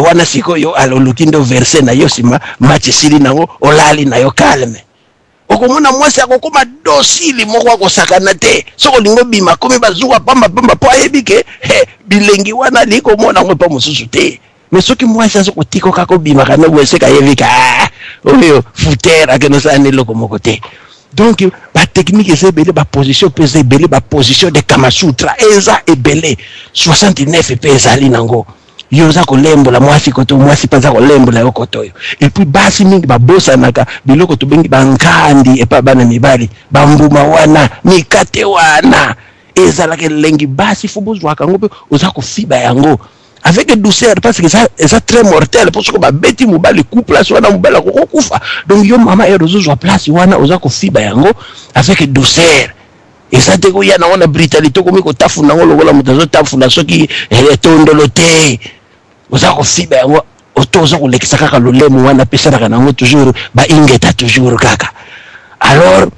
wana siko yo alolukindo verse na yo sima match sili nango olali na yo calme okomona mwasi akokoma dosili moko akosakana te soko lingo bima komi bazuka pamba po ayebike bilengi wana liko mona ngo pa mosusu te mais soki mwasi azoko tiko kako bima kana wese ka yebika oyo futera que no sane loko moko te donc ba technique ezebele ba position pese ebele ba position de Kama Sutra eza ebele 69 pesa ali nango yoza kolembola mwasi koto mwasi panza kolembola yo kotoyo et puis basi mingi babosa naka biloko to bengi bankandi epa bana mibali bambuma wana mikate wana ezala ke lengi basi fubozwa kango pe oza ko fiba yango avec douceur parce que ça très mortel parce que ba beti mobali couple so wana mobala ko kufa donc yo mama erozo zwa place wana oza ko fiba yango avec douceur et ça te ko yana ona brutalité ko mi ko tafuna ngolo kola mutazo tafuna soki tondolo te oza ko fiba yango otozo ko lekisa kaka lolemo wana pesa na nango toujours ba ingeta toujours kaka alors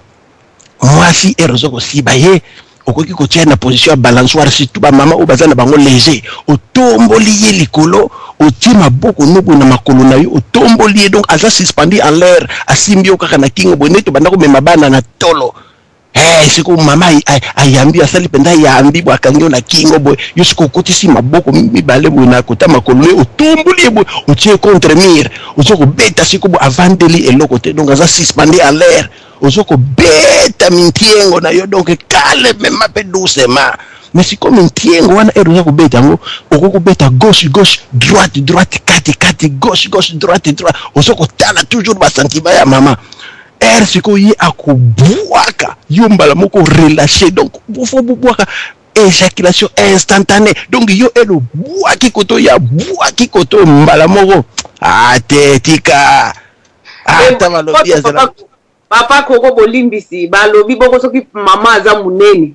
moi si erozo ko siba ye okoki kotia na position ya balançoire surtout ba mama o bazana bango léger otomboli ye likolo otie maboko nobo na makolo na yo otomboli ye donc aza suspendu en l'air asimbi okaka na kingo boneto banda ko mema bana na tolo siku mama ayambi asali penda yambi bwa kango na kingo boy yosiko kotisi maboko mibale boy na kota makolo le otomboli boy otie contre mur ozoko beta siku bo avandeli eloko te donc aza suspendu en l'air ozoko beta mintiengo na yo donc calme mape doucement mais si comme mintiengo wana ozoko beta ngo okoko beta gauche droite kati gauche droite ozoko tala toujours ba sentiment ya mama siko yi akubwaka yo mbala moko relâché donc faut bwaka éjaculation instantanée donc yo elo bwaki koto ya bwaki koto mbala moko atetika balobi azala papa koko bolimbisi balobi boko soki mama aza munene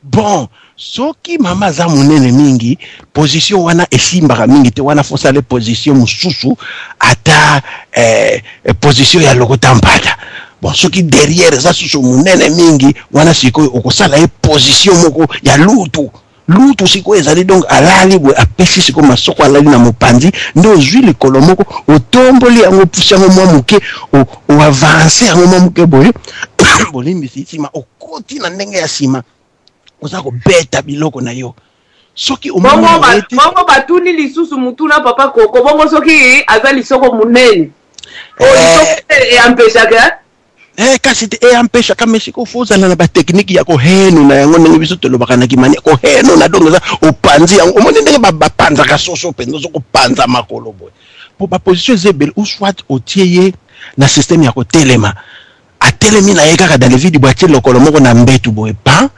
bon soki mama aza munene mingi position wana esimbaka mingi te wana fosale position mususu ata position ya lokota mpata bon soki derrière za susu munene mingi wana sikoyo okosala ye position moko ya lutu sikoyo ezali donc alali boye apesi sikoyo masoko alali na mopanzi nde ozwi likolo moko otomboli yango pusi yango mwa moke oavance yango mwa moke boye bolimbisi nsima okoti na ndenge ya nsima oza kobeta biloko na yo soki bongo batuni lisusu mutuna papa koko bongo soki aza lisoko munene eampeshaka kasi te eampeshaka mesiko fozala na batechnike ya koheno na yango ndenge biso tolobaka na kimani koheno na dongo eza opanzi yango omoni ndenge bapanzaka soso mpenza ozokopanza makolo boye po baposition eza ebele ou soit otie ye na systeme ya kotelema atelemi na ye kaka dans le vide boye atie lokolo moko na mbetu boye pan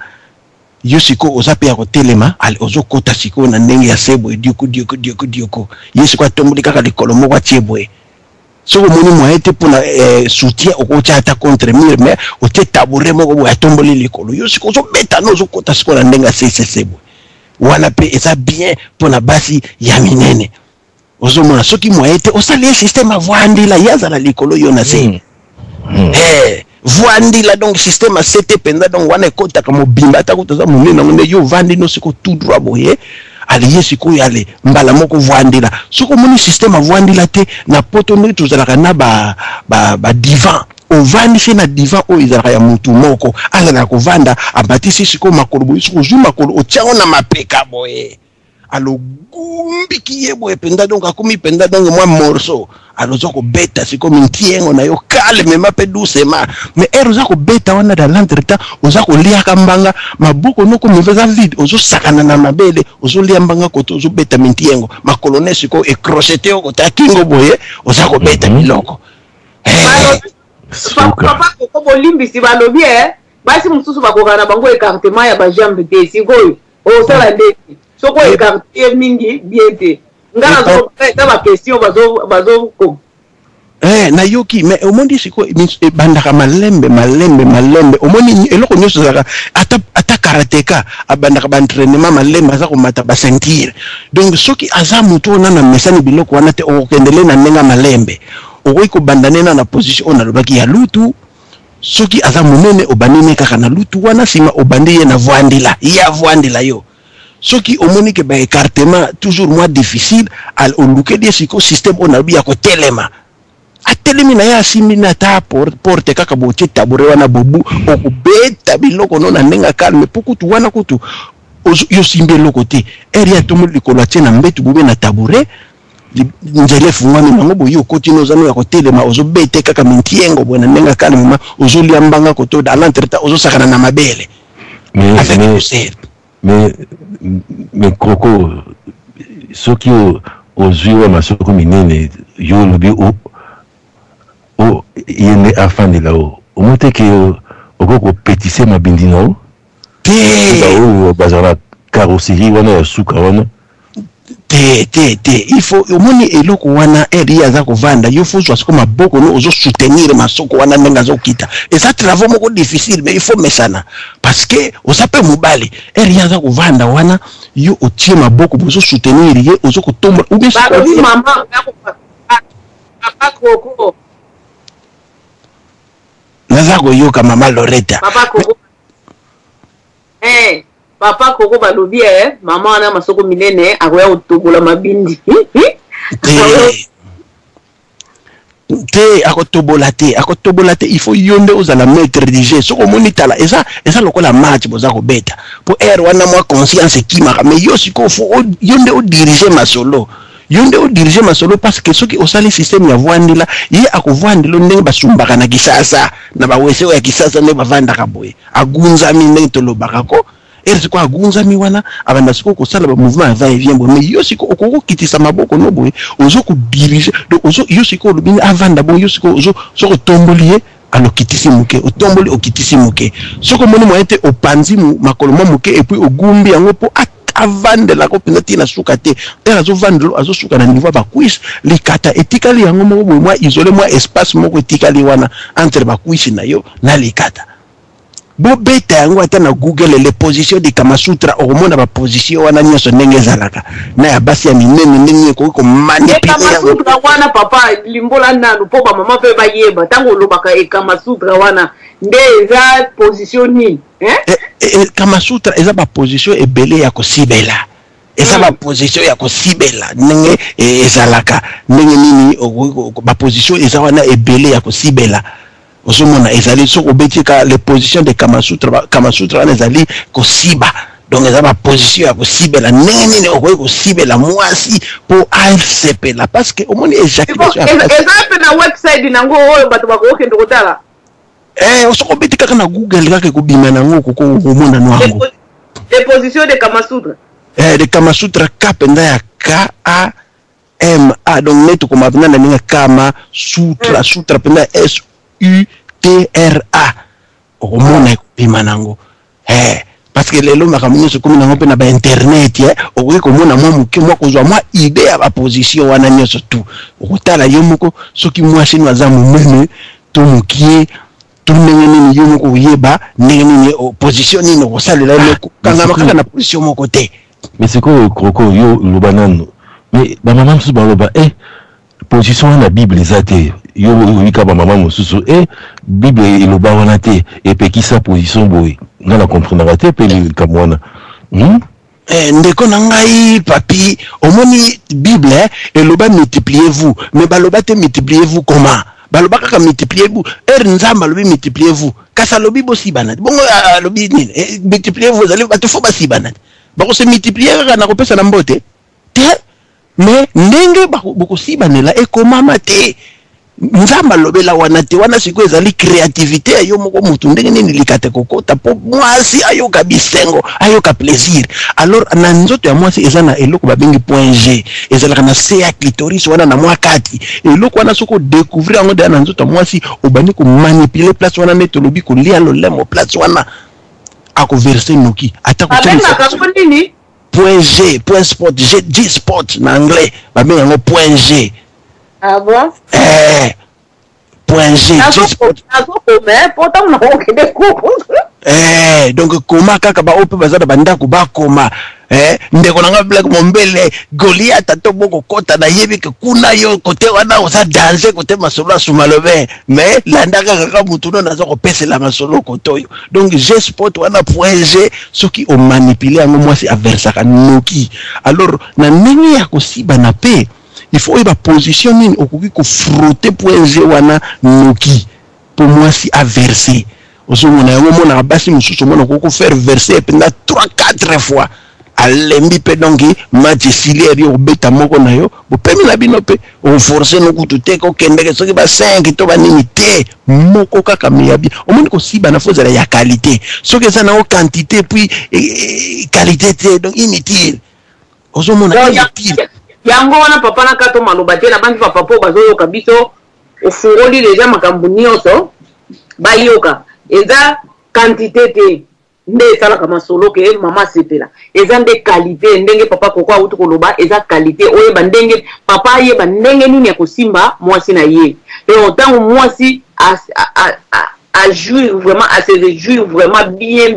yo siko oza pe ya kotelema ozokota siko na ndenge ya se boye dioko ye siko atomboli kaka likolo moko atie boye soko moni moyen te mpona soutien okotia ata contre mur mais otie tabouret moko boye atomboli likolo yo siko ozobeta no ozokota siko na ndenge ya se boye wana pe eza bien mpona basi ya minene ozomona soki moyen te osali ye systeme avwandila ye azala likolo yo na se voandila donc système a sete penda donc wana ekotaka mobimba atako toza monene nango nde yo vandi no siko tout droit boye ali ye siko yale mbala moko voandila soko moni système voandila te na poto ndenge tozalaka na ba divan ovandi se na divan oyo ezalaka ya mutu moko azalaka kovanda abatisi siko makolo boye siko ozwi makolo otiango na mapeka boye alogumbiki ye boye penda donc akomi penda donc mwa morceau aloza kobeta siko mintiengo na yo calme mape doucement mais oza kobeta wana dans l'entretemps oza koliaka mbanga maboko noko miveza vide ozosakana na mabele ozolia mbanga koto ozobeta mintiengo makolone siko ecrochete okota kingo boye oza kobeta biloko papa koko bolimbisi balobi basi mosusu bakokana bango écartement ya bajambe te sikoyo osala ndeti soko écarté mingi bien te ngana zo ba question bazo na yoki mais omondi siko bandaka malembe omoni eloko nyonso zaka ata karateka abandaka ba entraînement malembe aza komata ba sentir donc soki aza muto na mesani biloko wana te okendele na ndenga malembe okoki kobandane na position on alobaki ya lutu soki aza monene obanine kaka na lutu wana sima obandi ye na voandila yo soki omoni ke ba écartement toujours moins difficile al oluke des siko système on a ya ko telema atelemi na ya simbi na ta porte kaka botie tabure wana bobu okubeta biloko nona ndenga calme pokutu wana kutu yo simbe loko te eri atomo likolo atie na mbetu bube na tabure nzele fungwami nango boyo okotino zano ya kotelema ozobete kaka mintiengo bwana ndenga calme ozolia mbanga koto dans l'entretemps ozosakana na mabele mais Coco soki ozwi wa masoko minene yo lobi o yende afandela o omote ke okoko petise mabindi no te bazala carrosserie wana ya suka wana te il faut omoni eloko wana eri aza kovanda yo faut soit comme maboko no ozo soutenir masoko wana ndenga zo kita et ça travaux moko difficile mais il faut mesana parce que osape mobali eri aza kovanda wana yo otie maboko ozo soutenir ye ozo kotomba ou bien balobi mama papa Koko naza koyoka mama Loretta papa Koko papa koko balobi mama wana masoko minene akoya kotobola mabindi te akotobola te il faut yonde ozala maître du jeu soko moni tala eza lokola match boza kobeta po wana mwa conscience ekimaka mais yo siko fo yonde odirige masolo parce que soki osali système ya voandila ye akovwandila ndenge basumbaka na kisasa na bawese ya kisasa nde bavandaka boye agunzami ndenge tolobaka ko siko agunzami wana abanda siko kosala ba mouvement ya va et vient mais yo siko okokitisa maboko no boye ozo kudirige donc yo siko olobini avanda bo yo siko soko tomboli ye alokitisi muke otomboli okitisi muke soko moni mo ete opanzi makolo muke et puis ogumbi yango po avandela ko pina tina suka te azo vandelo azo suka na niveau ba quiz likata etikali yango mo boye moi isolé moi espace moko etikali wana entre ba quiz na yo na likata bo beta yango ata na Google les positions de Kama Sutra omona ba position wana nyoso ndenge zalaka na ya basi ya minene ndenge ko manipuler Kama Sutra wana papa limbola nanu po ba mama pe ba yeba tango lobaka Kama Sutra wana nde za position ni Kama Sutra eza ba position ebele ya kosibela eza ba position ya kosibela ndenge ezalaka ndenge nini ba position eza wana ebele ya kosibela osomona ezali soko betika les positions de Kama Sutra wana ezali kosiba donc eza ba position ya kosibela ndenge nini okoki kosibela mwasi po asepela parce que omoni ejaculation eza pe na website nango oyo bato bakoke ndokotala osoko betika kana Google kaka kubima nango koko omona nwango les positions de Kama Sutra de Kama Sutra kapenda ya KAMA donc neto koma penda na ninga Kama Sutra penda SUTRA omona kubima nango parce que lelo makamuni so komi nango pe na ba internet okoki komona mwa muke mwa kozwa mwa idée ya ba position wana nyoso tu okotala yo moko soki mwasi no aza munene to mukie tout ndenge nini yo moko yeba ndenge nini position nini osalela moko kanga makaka na position moko te mais c'est quoi kroko yo lobanano mais ba maman su ba loba position na Bible ezate yo wika ba maman mosusu Bible eloba wana te epekisa position boy nga na comprendre te pe le kamwana ndeko na ngai papi omoni Bible eloba multipliez-vous mais baloba te multipliez-vous comment baloba kaka multipliez-vous nzamba lobi multipliez-vous kasa lobi bosibana bongo lobi nini multipliez-vous zali bato fo basibana bako se multiplier kaka na kopesa na mbote te mais ndenge bako sibanela ekomama te nzamba lobela wana te wana siko ezali créativité yo moko mutu ndenge nini likate kokota po mwasi ayoka bisengo ayoka plaisir alors na nzoto ya mwasi ezana eloko babengi point G ezalaka na se ya clitoris wana na mwa kati eloko wana soko découvrir yango de na nzoto ya mwasi obani ko manipuler place wana neto lobi ko lia lolemo place wana ako verser noki ata ko nini point G point sport G sport na anglais babengi yango point G. Ah bon? Point G. Donc koma kaka ba ope bazada banda ko ba koma ndeko nanga black mombele Goliath atoboko kota na yebi ke kuna yo kote wana oza danger kote masolo sumalobe mais landaka kaka mutuno nazo ko pesela masolo kotoyo donc G sport wana point G soki o manipuler ngo mwasi aversaka noki alors na nini ya kosiba na pe il faut y position nini okoki ko frotter point G wana noki pour moi si averser osomona yango mona basi mususu mona ko faire verser pendant 3-4 fois alembi pe donki match silieri obeta moko na yo bopemi na bino pe on forcer no kutu te ko kendeke soki ba 5 to ba nini te moko kaka miyabi omoni ko siba na fozela ya qualité soki ça na quantité puis qualité te donc inutile osomona inutile yango wana papa na kato maloba te na bangi papa po bazoyoka biso ofungoli deja makambo nyonso bayoka eza quantité te nde esalaka masolo ke mama sepela eza nde qualité ndenge papa koko auti koloba eza qualité oyeba ndenge papa ayeba ndenge nini ya kosimba mwasi na ye pe otango mwasi a jouir vraiment à se réjouir vraiment bien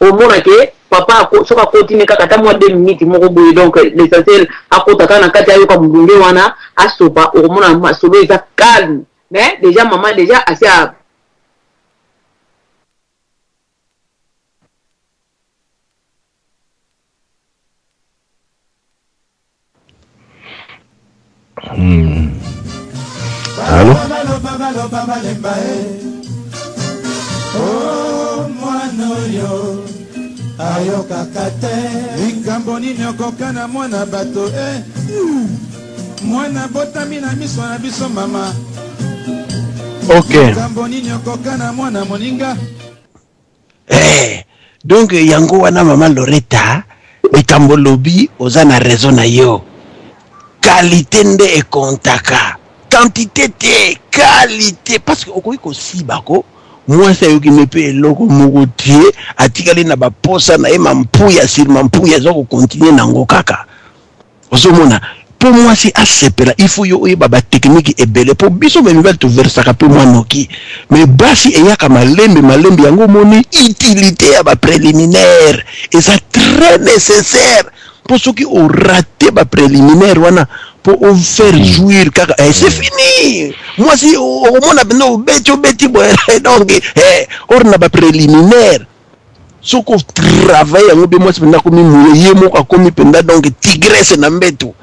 au monde que papa soka continue kaka ta mwa 2 minutes moko boye donc l'essentiel akota kana kati ayoka mundunge wana asopa omona masolo eza calme mais déjà maman déjà assez Allô? Oh, Moanoyo, ayoka kate, likambo nini okokana mwana bato, mwana botami na miso na biso mama. Ok. Likambo nini okokana mwana moninga. Donc yango wana mama Loretta, likambo lobi oza na raison na yo. Qualité nde ekontaka. Quantité te, qualité, parce que okoki kosiba ko mwasi ayoki mepe eloko moko tie atikali na baposa na ye mampuya sur mampuya aza kokontinue nango kaka ozomona mpo mwasi asepela ifo yo oyeba batechnike ebele mpo biso bamibali toversaka mpe mwanoki me basi eyaka malembe yango moni utilité ya bapréliminaire eza très nécessaire mpo soki orate bapréliminaire wana pour faire jouir kaka c'est fini moi si au monde no beti donc or na ba préliminaire so ko travailler ngo be moi penda ko mi muye moko akomi penda donc tigresse na mbeto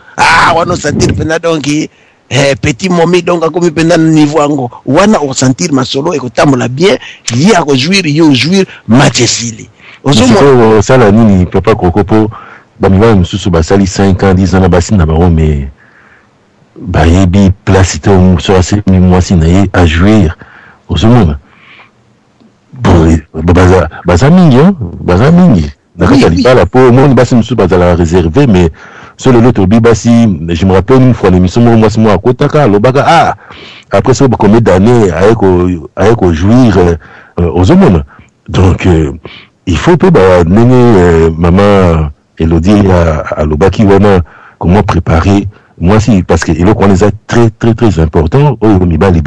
wana sentir penda donc petit momi donc akomi penda niveau ngo wana o sentir masolo e ko tambola bien ya ko jouir yo jouir matchesili ozomo ça la nini papa kokopo bamibali mususu basali 5 ans 10 ans na basi na baro mais bayebi place te so assez mwasi na ye à jouir ozomona bon baza mingi na kati ya libala po moni basi mususu bazala réservé mais sur le autre basi je me rappelle une fois l'émission mwasi mo akotaka alobaka après ça combien d'années ayeko jouir ozomona donc il faut pe ba nene maman Elodie alobaki wana comment préparer moi si parce que eloko wana eza très important oyo mibali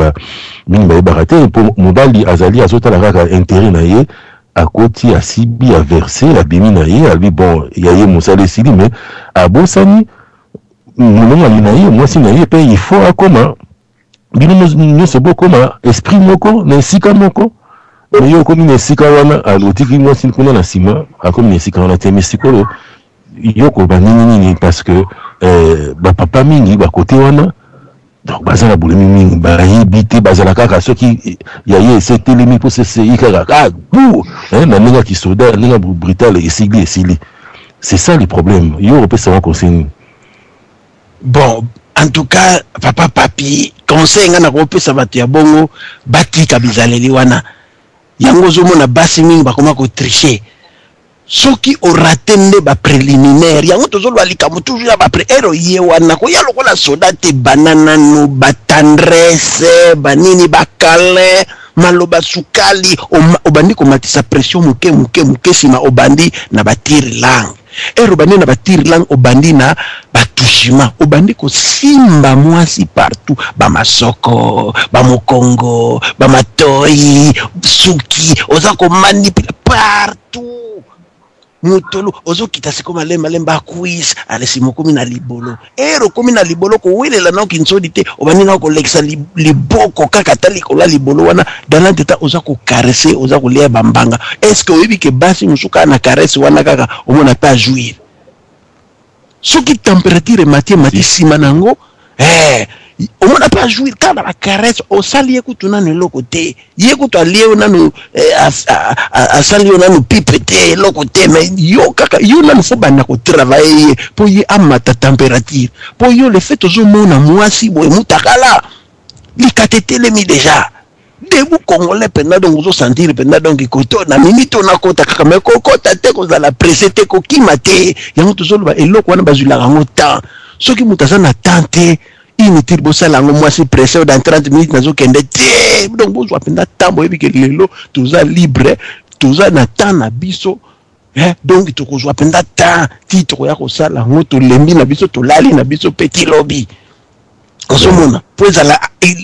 mingi bayebaka te mpo mobali azali azotala kaka intérêt na ye akoti asibi averse abimi na ye abi bon ya ye mosala esili mais abosani molongali na ye mwasi na ye mpe il faut akoma bino nyonso bokoma esprit moko na esika moko me yo okomi na esika wana alotiki mwasi kuna na nsima akomi na esika wana te me sikolo yoko banini parce que bapapa mingi bakote wana donc bazala bulemi mingi bayebi te bazala kaka soki ya ye esetelemi mpo sesei kaka pour na ndenge ya kisoda ndenge ya brutal esili c'est ça le problème yo opesa wa conseil bon en tout cas papa papi conseil nga na kopesa bato ya bongo batika bizaleli wana yango ozomona basi mingi bakoma kotricher soki orate nde bapréliminaire yango tozolwa likambo toujours ya baprero ye wana koya lokola soda te bananano batendresse banini bakale maloba sukali obandi komatisa pression muke sima obandi na batire langue obandi na batire langue obandi na batushima obandi kosimba mwasi partout bamasoko bamokongo bamatoi suki oza komanipula partout mutolo ozo kitasi koma lemba quiz alesi mokomi na libolo komi na libolo ko welela na kinsodi te obani na ko lekisa liboko kaka tali ko la libolo wana dans teta oza ko caresser oza ko lia bambanga est-ce que oyebi ke basi musuka na caresse wana kaka omona pas jouir soki température mati sima nango omona pas jouir kana la caresse osali ekutu na loko te yekutu aliyo nanu asali nanu pipe te loko te mais yo kaka yo nanu fo bana ko travailler pour y amata température pour yo le fait ozomona mwasi boye mutakala likatetele mi déjà debu congolais penda donc ozo sentir penda donc ikoto na minito na kota kaka mais kokota te ko za la presser te ko kimate yango tozoloba eloko wana bazula rango temps soki mutaza na tante inutile bosala ngo mwasi pressé dans 30 minutes nazo kende te donc bozwa penda tambo ebike lelo toza libre toza na temps na biso donc tokozwa penda temps titre ya kosala ngo to lembi na biso to lali na biso petit lobby osomona poza la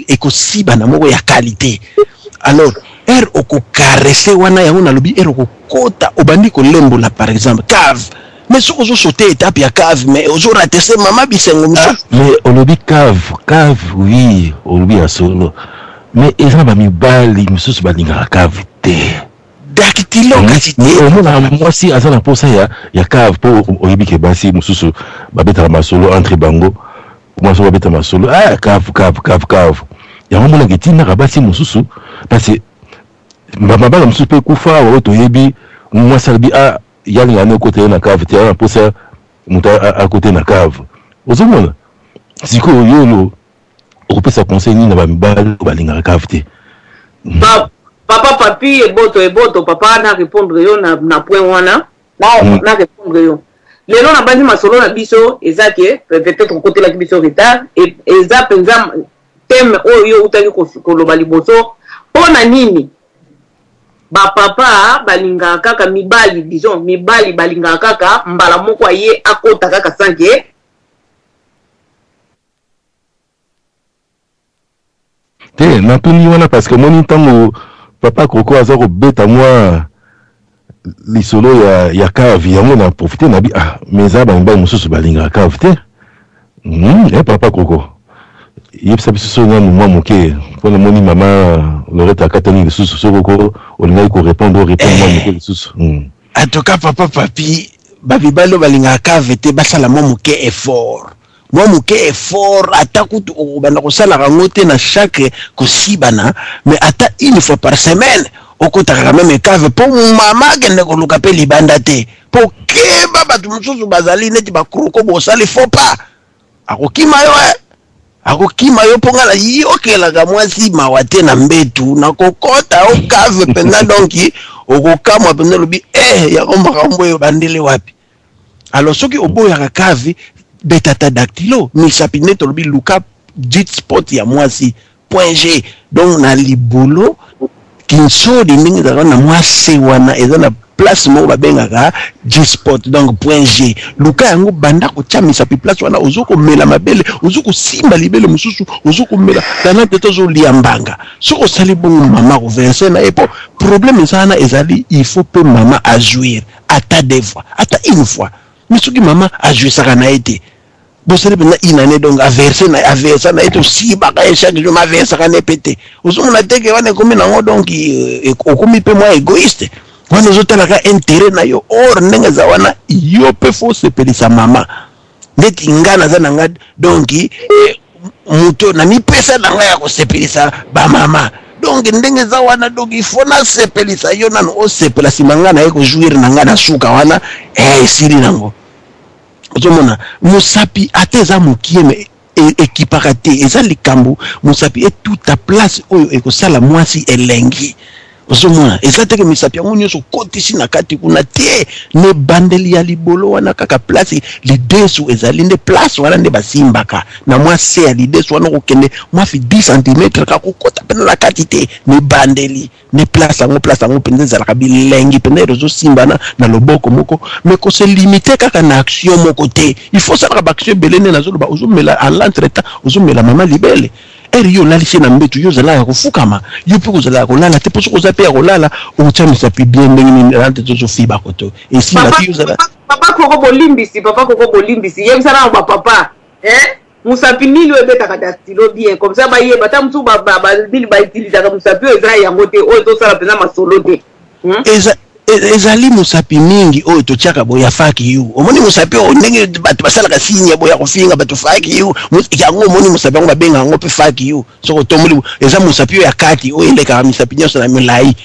ekosiba na moko ya qualité alors oko caresser wana yango na lobby okokota obandi ko lembola par exemple cave mais ce que je sauté étape ya cave mais aujourd'hui raté maman bisengo mais on obi cave oui on obi à solo mais eza ba mibali mususu balinga cave te dakitilo kasi te omona mwasi aza na posa ya cave po oyebi ke basi mususu babeta masolo entre bango moi so babeta masolo kavu yango mona ketina kabasi mosusu parce que mabala mosusu pe kufa wa toyebi moi salbi yalinga ne côté na cave te na posa muta à côté na cave ozomona siko yolo okopesa conseil ni na bamibali balinga cave te papa papi eboto papa na répondre yo na point wana na répondre yo lelo na bandi masolo na biso ezake peut-être côté la biso retard et eza penza thème oyo utaki koloba liboso pona nini ba papa balinga kaka mibali disons mibali balinga kaka mbala moko ye akota kaka sanke te na tuni wana parce que moni ntango papa Koko aza kobeta mwa lisolo ya cave yango na profiter na bi mais aba mibali mosusu balinga cave te papa Koko yebisa biso so nanu mwa moke mpona moni mama Lorette akatani lisusu sokoko olingaki korépondre mwa moke lisusu en tout cas papa papi babibalo balinga cave te basala mwa moke effort ata kutu okobanda kosalaka ngo te na chaque kosibana mais ata une fois par semaine okotaka quand même cave po mama akende koluka mpe libanda te po keba bato mosusu bazali neti bakroko bosali faux pas akokima yo mponga na yokelaka mwasi mawa te na mbetu na kokota okave mpenza donki okokamwa mpenza lobi yango makambo oyo bandele wapi alors soki oboyaka cave betata dactylo misapi neti olobi luka dit spot ya mwasi .g donc na libolo kinsodi ndenge ezalaka na mwasi wana eza na place moko babengaka G-spot donc .g luka yango banda kotia misapi place wana ozokomela mabele ozokosimba libele mosusu ozokomela tana te tozolia mbanga soko osali bongo mama koverse na ye po problème ezana ezali il faut pe mama ajuire ata deux fois ata une fois mais soki mama ajuisaka na ye te bosali mpenza inane donc averse na ye tosibaka ye chaque jour maversaka ne pete ozomona teke wana ekomi nango donc okomi mpe mwa égoïste wana ozotalaka intérêt na yo or ndenge eza wana yo mpe fo sepelisa mama ndeti nga naza na nga donc moto na mipesa na nga ya kosepelisa bamama donc ndenge eza wana donc ifo nasepelisa yo nano osepela nsima nga na ye kojuire na nga na suka wana esili nango ozomona mosapi ata eza mokie me ekipaka te eza likambo mosapi etuta place oyo ekosala mwasi elengi ozomona eza teke misapi yango nyonso kotisi na kati kuna te ne bandeli ya libolo wana kaka place lidesu ezali nde place wana nde basimbaka na mwa se ya lidesu wana kokende mwafi 10 cm kakokota pena na kati te ne bandeli ne place yango mpenza ezalaka bilengi mpenza ezosimbana na loboko moko me kose limite kaka na action moko te il faut salaka baaction ebele nde nazoloba ozomela en l'entretemps ozomela mama libele yo lalisi na mbetu yo zala ya kofukama yo mpe kozala ya kolala te mpo soki oza mpe ya kolala okotya misapi bien ndenge nini nante tozofiba koto esimba ti yo zala papa koko bolimbisi yebisa nango bapapa mosapi nini oyo ebetaka dactylo bien comme ça bayeba ta mosusu nini bautilisaka mosapi oyo eza yango te oyo tosala mpenza masolo te ezali mosapi mingi oyo totiaka boya faki yu omoni mosapi oyo ndenge bato basalaka signe boya kofinga bato faki yu yango omoni mosapi yango babenga yango mpe faki yu soko otomboli eza mosapi oyo ya kati oyo elekaka misapi nyonso na milai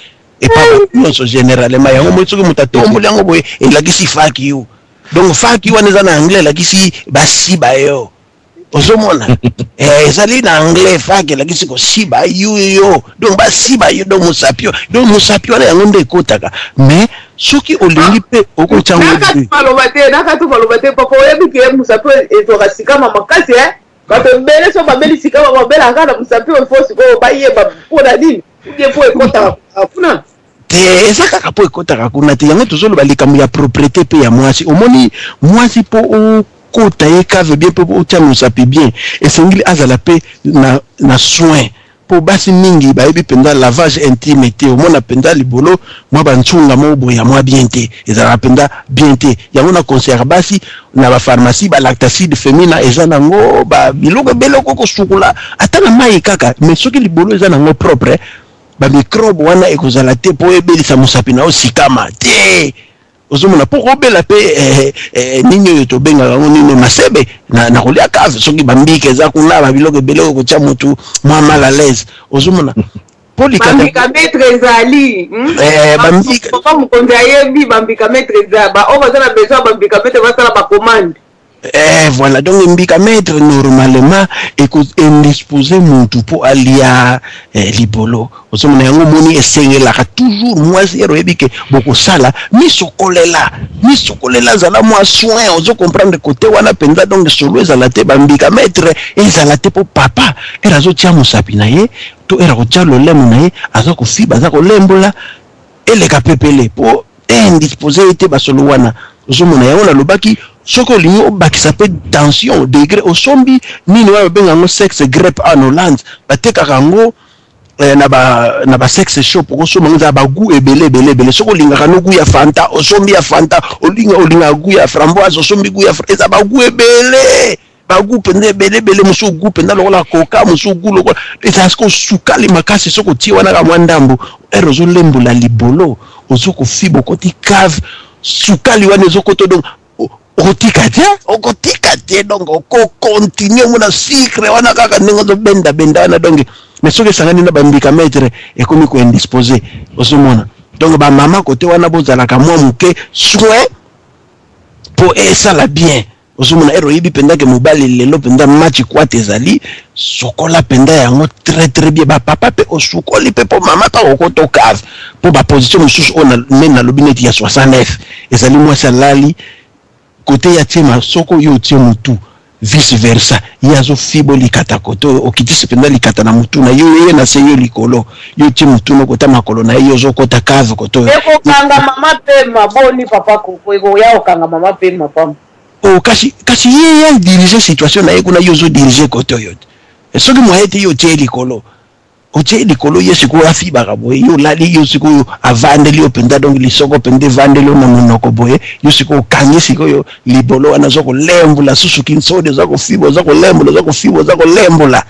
epa nyonso généralement yango moi soki moto atomboli yango boye elakisi faki yu donc faki wana eza na anglais elakisi basiba yo ozomona ezali na anglais faki elakisi kosiba yo donc basiba yo donc mosapi wana yango nde ekotaka mais soki olingi mpe okotyango nakati baloba te papa oyebi ke mosapi ezoka sikama makasi bato ebele so babeli sikama babelaka na mosapi oyo fo sikoyo bayeba mpona nini ubie mpo ekotaka kuna te eza kaka mpo ekotaka kuna te yango tozoloba likambo ya propriété mpe ya mwasi omoni mwasi mpo kota ye cave bien po otia mosapi bien esengeli azala mpe na soin po basi mingi bayebi mpenza lavage intime te omona mpenza libolo mwa bantsunga moko boya mwa bien te ezalaka mpenza bien te yango na conseillaka basi na bapharmacie balactacide femina eza nango biloko ebele okokosukula ata na mai kaka mais soki libolo eza nango propre bamicrobe wana ekozala te po ebelisa mosapi na yo sikama te ozomona po kobela pe nini oyo tobengaka ngo nini masebe na kolia kave soki bambike eza kuna babiloko ebele oyo kotya motu mwa mal à l'aise ozomona bambika maître ezali papa mokonzi ayebi bambika maître ezali baoyo baza na besoin bambika maître basala bacommande. Voilà, donc mbika maître normalement indisposé mutu po alia libolo osomona yango moni esengelaka toujours mwasi ero ebike bokosala misokolela zala mwa soin ozo comprendre côté wana penza donc solo ezala te bambika maître ezala te po papa era zotia mosapi na ye to era kotia lolemo na ye aza kofiba aza kolembola eleka pepele po indisposé ete basolo wana ozomona yango nalobaki soko olingi obakisa pe tension degré osombi nini wana babenga yango sexe grep en Hollande batekaka yango na ba sexe shop okosomba ngo za bagu ebele soko olingaka no gu ya fanta osombi ya fanta olinga gu ya framboise osombi gu ya eza bagu ebele bagu pende ebele musu gu penda lokola coca musu gu lokola eza sko sukali makasi soko tie wana ka mwandambo erozo lembola libolo ozoko fibo koti cave sukali wana ezokoto donc okotika te donc oko continue mona sucre wana kaka ndenge ozobenda wana donc mais soki esangani na bambika maître ekomi ko indisposé ozomona donc bamama kote wana bozalaka mwa moke soin po esala bien ozomona ero yibi pendake mobali lelo penda match kwate ezali sokola penda yango très bien bapapa pe osukoli pe po mama pa okoto cave po baposition mosusu ona mena lobineti ya 69 ezali mwasi alali côté ya tima soko yo tie mutu vice versa yazo fibo likata koto okitisi penda likata na mutu na yo na seyo likolo yo tie mutu no kota makolo na yo zo kota cave koto eko kanga mama pe maboni papa ko eko ya okanga mama pe mapam o kasi ye diriger situation na ye kuna yo zo diriger koto yo soki moyete yo tie likolo otie likolo yesiko afiba kaboye yo lali yo siko avandeli yo penda donc lisoko pende vandeli na monoko boye yo siko kangi siko yo libolo wana zoko lembola susuki nsode zako fibo zako lembola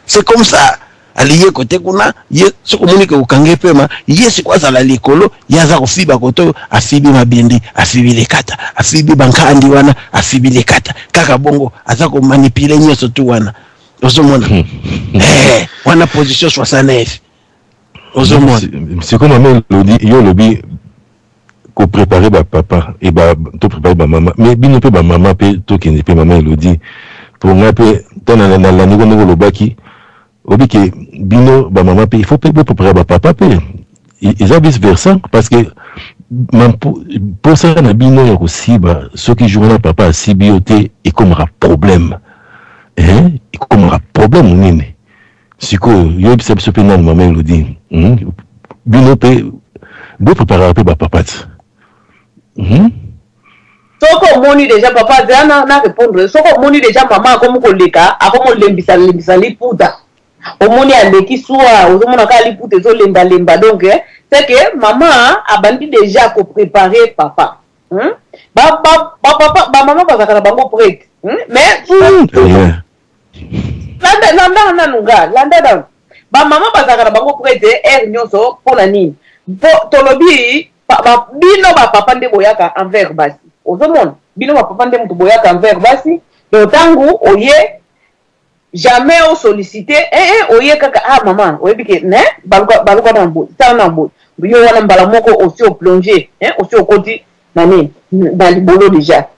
c'est comme ça aliye kote kuna ye soko munike ukange pema yesi kwa zala likolo yaza kofiba koto afibi mabindi afibi lekata afibi bankandi wana afibi lekata kaka bongo azako manipule nyeso tu wana ozomona wana position 69 ozomona c'est comme maman lodi yo lobi ko préparer ba papa et ba to préparer ba maman mais bino pe ba maman pe to kende pe maman lodi pour moi pe tana na la niveau ngo lobaki obi ke bino ba maman pe il faut pe préparer ba papa pe ils ont vice versa parce que pour ça na bino ya ko siba ce qui joue na papa sibioté et comme un problème comme un problème nini siko yo bisa biso pe na mama elodi bino pe bo préparer pe ba papa soko moni déjà papa na répondre soko moni déjà maman comme ko leka akomo lembisa liputa omoni aleki soa ozomona ka liputa zo lemba donc c'est que maman abandi déjà ko préparer papa ba maman bazakala bango prête mais landa ba mama bazakala bango prête nyonso pona nini po tolobi bino ba papa nde boyaka envers basi ozomona bino ba papa nde mutu boyaka envers basi donc tangu oye jamais au sollicité oye kaka maman oyebike ne baluka na mbo tana mbo yo wana mbala moko aussi au plonger aussi au koti nani dans le boulot déjà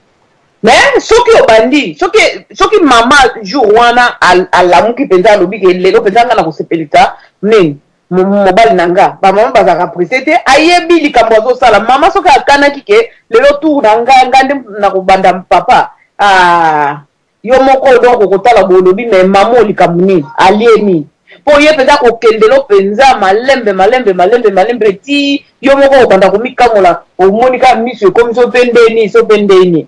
mais soki obandi soki mama jour wana alamuki penza lobike lelo penza ngana kosepelika nini mobali nanga ba mama bazaka presete ayebi likambo azosala mama soki akanaki ke lelo tour nanga ngande na kobanda papa yo moko donc kotala bolobi mais mama likambo nini alieni po ye penza kokendelo penza malembe ti yo moko obanda komikamola omonika miso comme so pendeni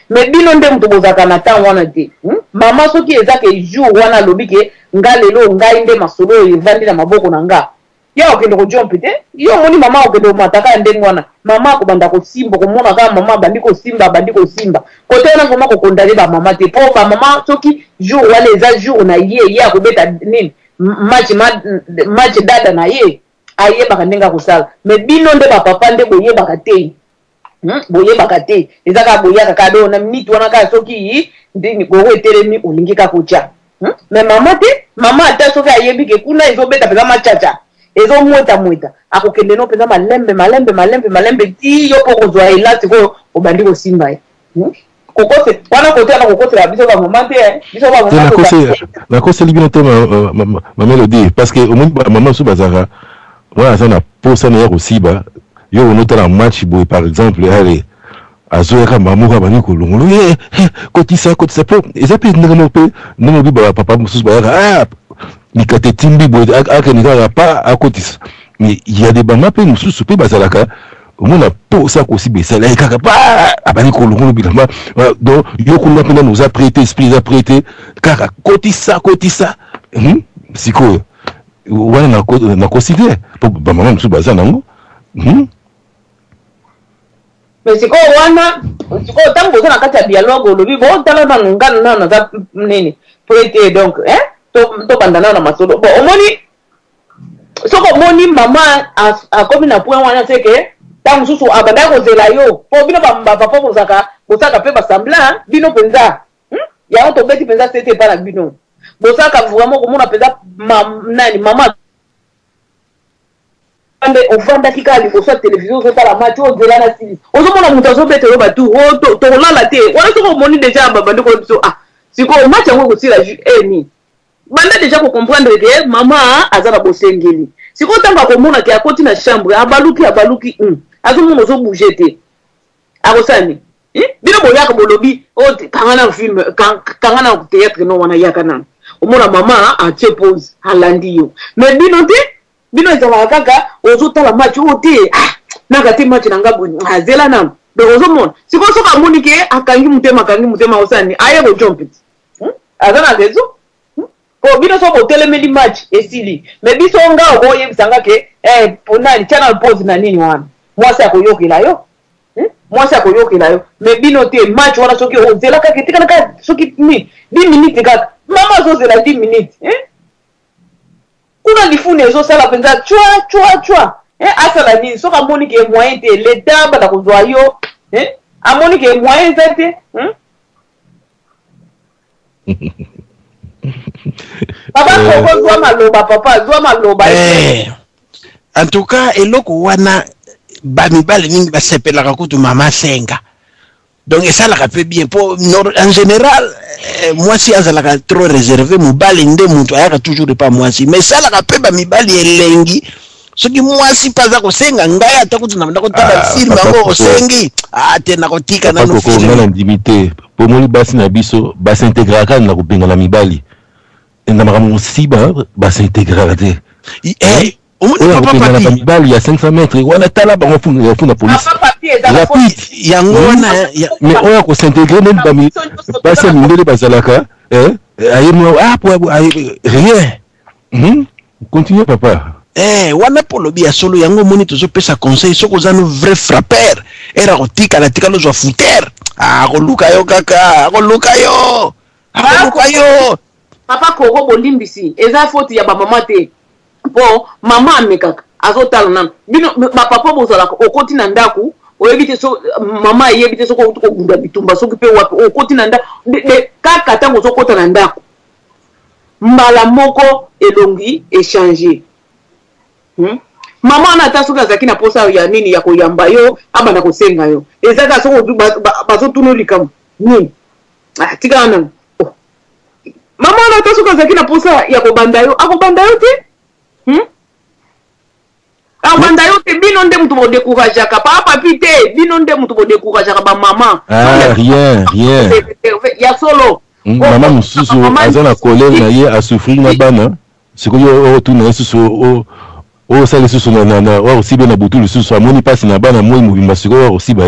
mais bino nde mutu bozaka na temps wana te mama soki ezake jour wana lobi ke nga lelo ngai nde masolo evandi na maboko na nga ya okende kojompe te yo moni mama okende omataka ndenge wana mama akobanda kosimba komona kaka mama bandi kosimba kote wana koma kokondane ba mama te po ba mama soki jour wana eza jour na ye akobeta nini match dada na ye ayebaka ndenge akosala mais bino nde bapapa nde boyebaka te boye bakate ezaka boya kakado na miti wana ka soki ndini ko etelemi olingi ka kucha mais mama ata soki ayebi ke kuna ezobeta peza machacha ezomweta akokende no peza malembe ti yo po kozwa elati ko obandi kosimba ye kokose wana kote ana kokose la biso ba moment biso ba moment la kose libino te ma mélodie parce que au moins maman sou bazara voilà ça na posa na kosiba yo onota na match boy par exemple allez azoyaka mamuka bani kolongolo kotisa po ezape ndenge pe ndenge ba papa mususu bayaka nikate timbi boy akanika pa akotisa mais il y a des bama pe mususu pe bazalaka omona posa kosiba ça là kaka pa abani kolongolo bilamba donc yo kuna pena nous a prêté esprit a prêté kaka kotisa siko wana na considérer pour ba mama mususu bazana ngo mais c'est quoi wana siko tango na kati ya dialogue olobi bo tala na ngana na za nini prêter donc to bandana na masolo bon omoni soko moni mama a komi na point wana c'est que tango susu abada ko zela yo po bino ba papa bosaka pe basambla bino penza ya on to beti penza c'était pas la bino bosaka vraiment ko mona penza mama ovanda kikali kosa télévision ozotala match ozela na sili ozomona mutu azobetelo batu tolala te wana soko omoni déjà babandi koso siko match yango kosila ni banda déjà comprendre que mama aza na bosengeli siko tanga komona ke akoti na chambre abaluki azomona ozobouge te akosani bino boyaka bolobi kangana film kangana théâtre no wana yaka na omona mama atie pause alandi yo mais bino ezala kaka ozotala match ote naka te match nanga boni azela nam donc ozomona siko soka moni ke akangi mutema osani aye ko jump azana rezo ko bino soko telemeli match esili mais biso nga oboye bisanga ke ponali channel pause na nini wana mwasi akoyokela yo mais bino te match wana soki ozela kaka tikana soki 10 minutes kaka mama zozela 10 minutes kuna lifune ezosala penza chwa asala nini soka amoni ke moyen te leta bana kozwa yo amoni ke moyen te papa koko zwa maloba en tout cas eloko wana bamibale mingi basepelaka kutu mama senga donc esalaka pe bien po en général mwasi azalaka trop réservé mobali nde mutu ayaka toujours pas mwasi mais esalaka pe bamibali elengi soki mwasi paza kosenga ngai ata kutu na ndako tala film yango osengi te nakotika nano film na intimité po moli basi na biso basintégraka na kobenga na mibali na makambo siba basintégraka te papa papi mibali ya 500 mètres wana tala bango funa police rapide yango wana mais oya ko s'intégrer même bami basi mindele bazalaka ayemo rien continue papa wana polobi ya solo yango moni tozopesa conseil soko zano vrai frappeur era kotika na tika lozwa fouter akoluka yo kaka akoluka yo papa koko bolimbisi eza faute ya ba mama te po mama amekaka azotala nano bino ba papa bozala okoti na ndaku oyebite so mama yebite so ko gunda bitumba so kipe wapi okoti na ndaku kaka tango so kota na ndaku mbala moko elongi échanger mama na taso ka zakina posa ya nini ya koyamba yo abana kosenga yo ezaka so bazotuno likamu nini tikana mama na taso ka zakina posa ya kobanda yo te abanda yo te bino nde mutu bo décourager ka papa pite bino nde mutu bo décourager ba mama rien ya solo mama mususu azana colère na ye a souffrir na bana siko yo tuna susu sale susu na wa osibe na butu susu amoni pasi na bana moi mubimba siko wa osiba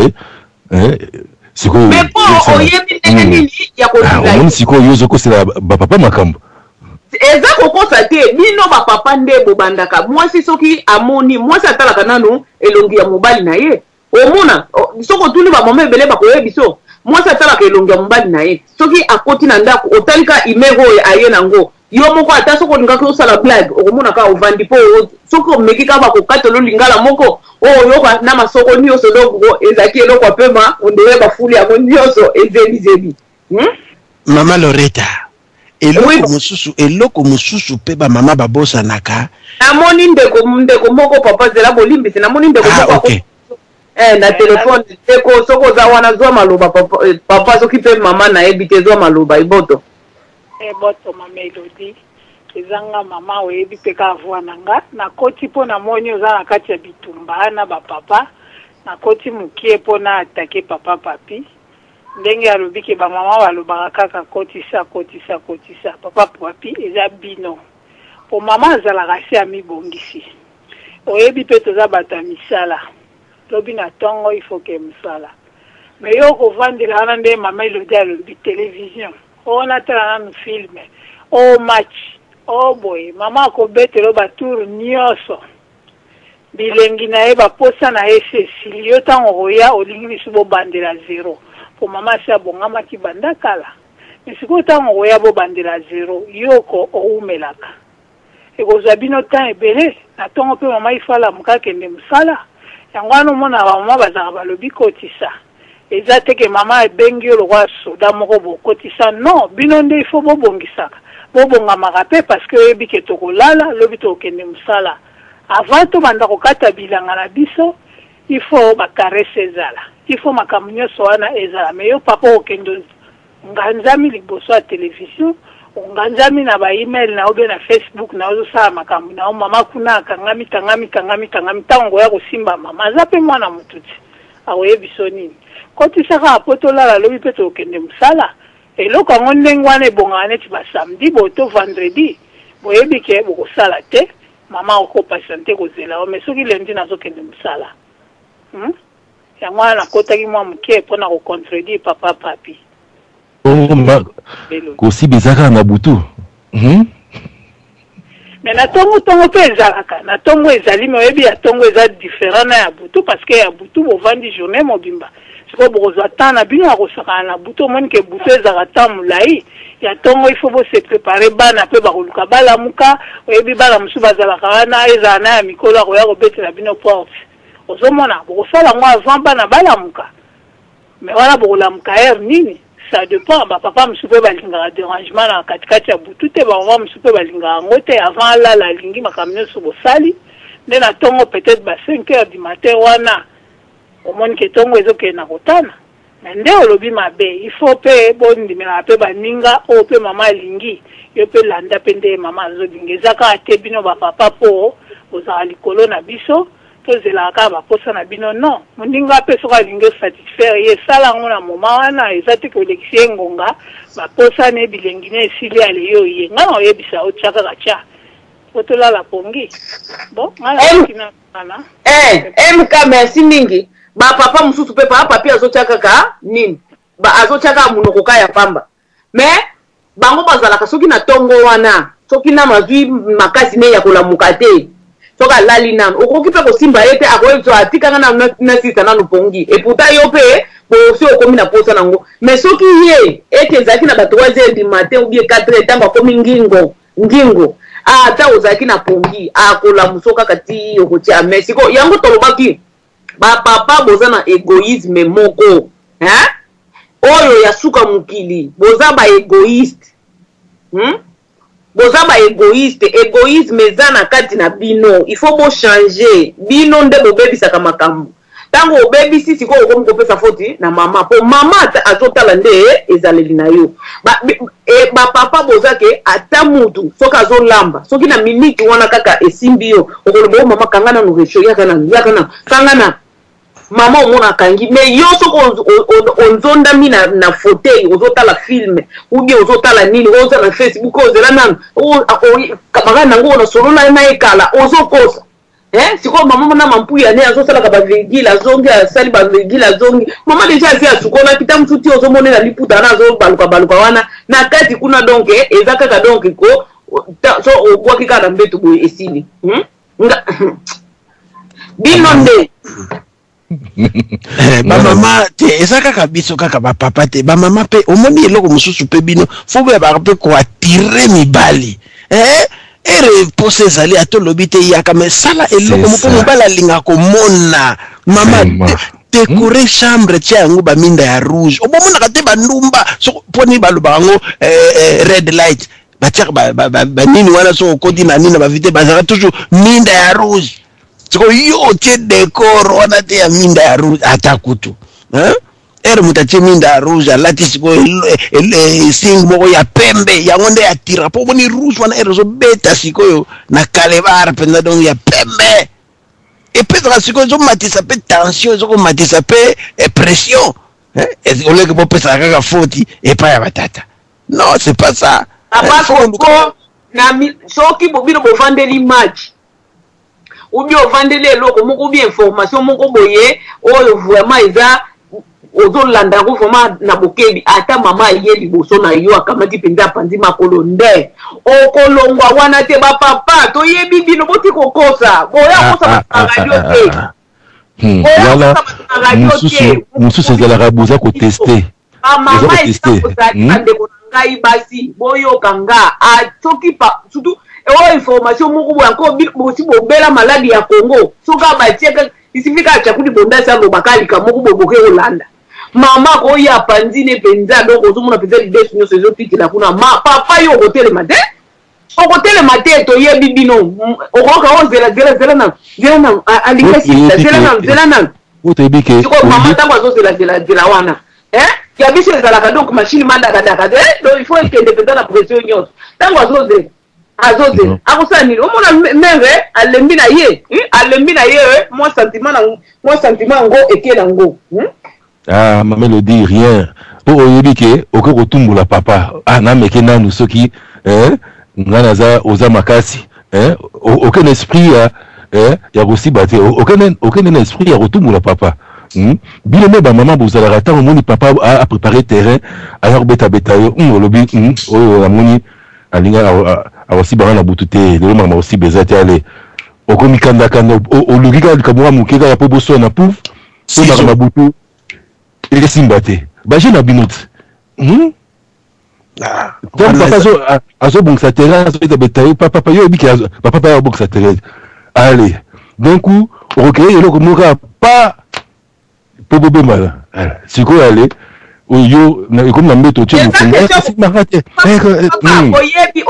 siko mais po oyebi nini ya ko amoni siko yo zoko sela ba papa makambo eza kokosa te bino ba papa nde bobandaka mwasi soki amoni mwasi atalaka nanu elongi ya mobali na ye omona soko tuli ba mama ebele bakoyebiso mwasi atalaka elongi ya mobali na ye soki akoti na ndako otalika imego aye nango yo moko ata soko lingaka osala blague okomona ka ovandi mpo soko omeki kaka bakokatela lingala moko oyoka na masoko nyonso loko ezalaki eloko apema ondeye bafuli yango nyonso ezebizebi. Mama Loretta, eloko mosusu pe ba mama babosanaka. Namoni ndeko moko papa zela bolimbisi namoni ndeko moko na telefone ndeko soko za wana zwa maloba papa soki pe mama na ebite zwa maloba iboto. Boto ma Melody ezanga mama oyebi pe ka avwananga na koti po na moni oza na kati ya bitumba na bapapa na koti mukie po na atake papa papi ndenge alobi ke ba mama balobaka kaka kotisa papa papi eza bino po mama azalaka se amibongisi oyebi pe toza bato ya misala lobi na ntongo ifo ke mosala me yo kovandela wana nde mama Melody alobi télévision on a un film, au match, au boy, maman akobetelo batour nyonso. Bilengi na eba posa na ese silio tango roya olingi subo bandela zero. Po mama sia bongama ki bandakala. Misiko tango roya bo bandela zero, yoko oumelaka. Eko zabino tan ebele, na tongo pe mama ifala mukake nde musala. Yangwano mona mama bazaka balobi kotisa. Eza teke mama ebengi olokwa soda moko bokotisa non bino nde ifo bobongisaka bobongamaka pe parce que oyebi ke tokolala lobi tokende mosala avant tobanda kokata bilanga na biso ifo bakarese ezala ifo makambo nyonso wana ezala me yo papa okende nganzami liboso ya télévision onganzami na ba email na obe na Facebook na ozosala makambo na mama kuna akangami tangami ntango ya kosimba mama aza pe mwana motuti aoyebi so nini kotisaka apotolala lobi pe tokende mosala eloko yango ndenge wana ebongaka neti basamedi boto vendredi boyebi ke bokosala te mama okopasisa te kozela o me soki lendi nazokende mosala yango wana nakotaki mwa moke mpona kocontredire papa papi kosibizaka na butu me na tongo mpe ezalaka na tongo ezali me oyebi ya tongo eza différent na ya butu parce que ya butu bovandi journée mobimba siko bokozwa temps na bino ya kosakana na butu omoni ke butu ezalaka temps molai ya tongo ifo bose prépare bana mpe bakoluka balamuka oyebi bana mosusu bazalaka wana ezala na ya mikolo ya koya kobetela bino porte ozomona bokosala ngo avant bana balamuka me wana bokolamuka heure nini ça dépend papa mosusu mpe balingaka dérangement na katikati ya butu te bamama mosusu mpe balingaka yango te avant alala alingi makambo nyonso bosali nde na ntongo peut-être ba 5 heures du matin wana omoni ke ntongo ezokende na kotana me nde olobi mabe ifo mpe bondimelaka mpe baninga oyo mpe mama alingi yo mpe landa mpe nde mama azolinga eza kaka te bino bapapa mpo bozala likolo na biso tozelaka kaka baposa na bino non moninga mpe soki alingi osatisfaire ye esala yango na moma wana eza te kolekisi ye ngonga baposa ne bilengi ne esili ale yo ye nga na oyebisa otya kaka tya po tolala pongi bon ngana mk merci mingi bapapa mosusu mpe papa papi azotya kaka nini azotya kaka monoko ka ya pamba me bango bazalaka soki na ntongo wana soki na mazwi makasi ne ya kolamuka te soki alali nano okoki mpe kosimba ye te akoyebisa atikanga na sisa nano pongi eputa yo mpe bosi okomi na posa nango me soki ye ete ezalaki na ba 3h du matin ou bien 4h ntango akomi ngingo ata ozalaki na pongi akolamusa kaka ti okotya me siko yango tolobaki bapapa boza na égoïsme moko oyo ya suka mokili boza ba égoïste boza ba égoïsme eza na kati na bino il faut bo changer bino nde bobebisaka makambo tango obebisi siko okomi kopesa foti na mama po mama azotala nde ezaleli na yo bapapa boza ke ata mutu soki azolamba soki na miniti wana kaka esimbi yo okoloba o mama kanga nanu resho yakana kangana mama omona kangi me yo soki onzondami na fauteuil ozotala film ou bien ozotala nini oza na Facebook ozela nanu kamaka nango onasolola na ekala ozokosa sikoyo mama na mampuya ne azosalaka bavirgile azongi asali bavirgile azongi mama deja asi asukola kita mosusu ti ozomonela liputa wana azobalukabaluka wana na kati kuna donc eza kaka donc ko so obwaki kaka na mbeto boye esili bino nde bamama te eza kaka biso kaka bapapa te bamama mpe omoni eloko mosusu mpe bino fo boyebaka mpe koatire mibali ere pose ezali ata olobi te yaka me sala eloko moko mobali alingaka komona mama décorer chambre tia yango baminda ya rouge obomonaka te bandumba mponi balobaka yango red light batiaka banini wana so okoti na nini na bavite bazalaka toujours minda ya rouge siko yo otie décor wana te ya minda ya rouge ata kutu ere moto atie minda ya rouge alati sikoyo singi moko ya pembe yango nde atira mpo omoni rouge wana ere ezobeta sikoyo na kalebara mpenza donc ya pembe epesaka sikoyo ezomatisa mpe tension ezokomatisa mpe pression oleke bopesaka kaka foti epai ya batata non c'est pas ça apakoko soki bobino bovandeli match obi ovandeli eloko moko obi information moko boye oyo vraiment eza ozolanda ngo vraiment na bokebi ata mama ye liboso na yo akamati mpenza apanzi makolo nde okolongwa wana te bapapa toyebi bino boti kokosa boya kosa radio te voilà mosusu ezalaka boza koteste mama eza ndeko na ngai basi boyoka nga soki surtout ewa information moko boya nko bosi bobela maladi ya Congo soka batieka isifika chakudi bondasi alobaka lika moko boboke olanda mama koya panzine penza donc ozomona penza l'idée sur ces autres qui la kuna papa yo okotelema te toyebi bino okoka ozela na alinga na otebike mama tango azozela wana ya biso ezalaka donc machine mandakadaka te donc il faut ekende penza na pression nyonso tango azozela akosala nini omona mere alembi na ye mwa sentiment yango eke nango ah ma mélodie rien po oyebike okokotumbola papa na meke nanu soki nga naza oza makasi aucun esprit ya kosiba te aucun esprit ya kotumbola papa bino me bamama bozalaka ntango omoni papa a préparé terrain aya kobeta yo olobi oyo amoni alinga awasibanga na butu te lelo mama osiba eza te ale okomikandakanda oluki kaka likambo ya moke kaka mpo boswana pouf somaka na butu esimba te baje na bino te donc papa azobongisa terrain azobeta betayo papa yo obiki papa ya obongisa terrain allez d'un coup okokeye eloko moko pa po bobemala sikoyo ale oyo ekomi na mbeto tie mokonga te oyebi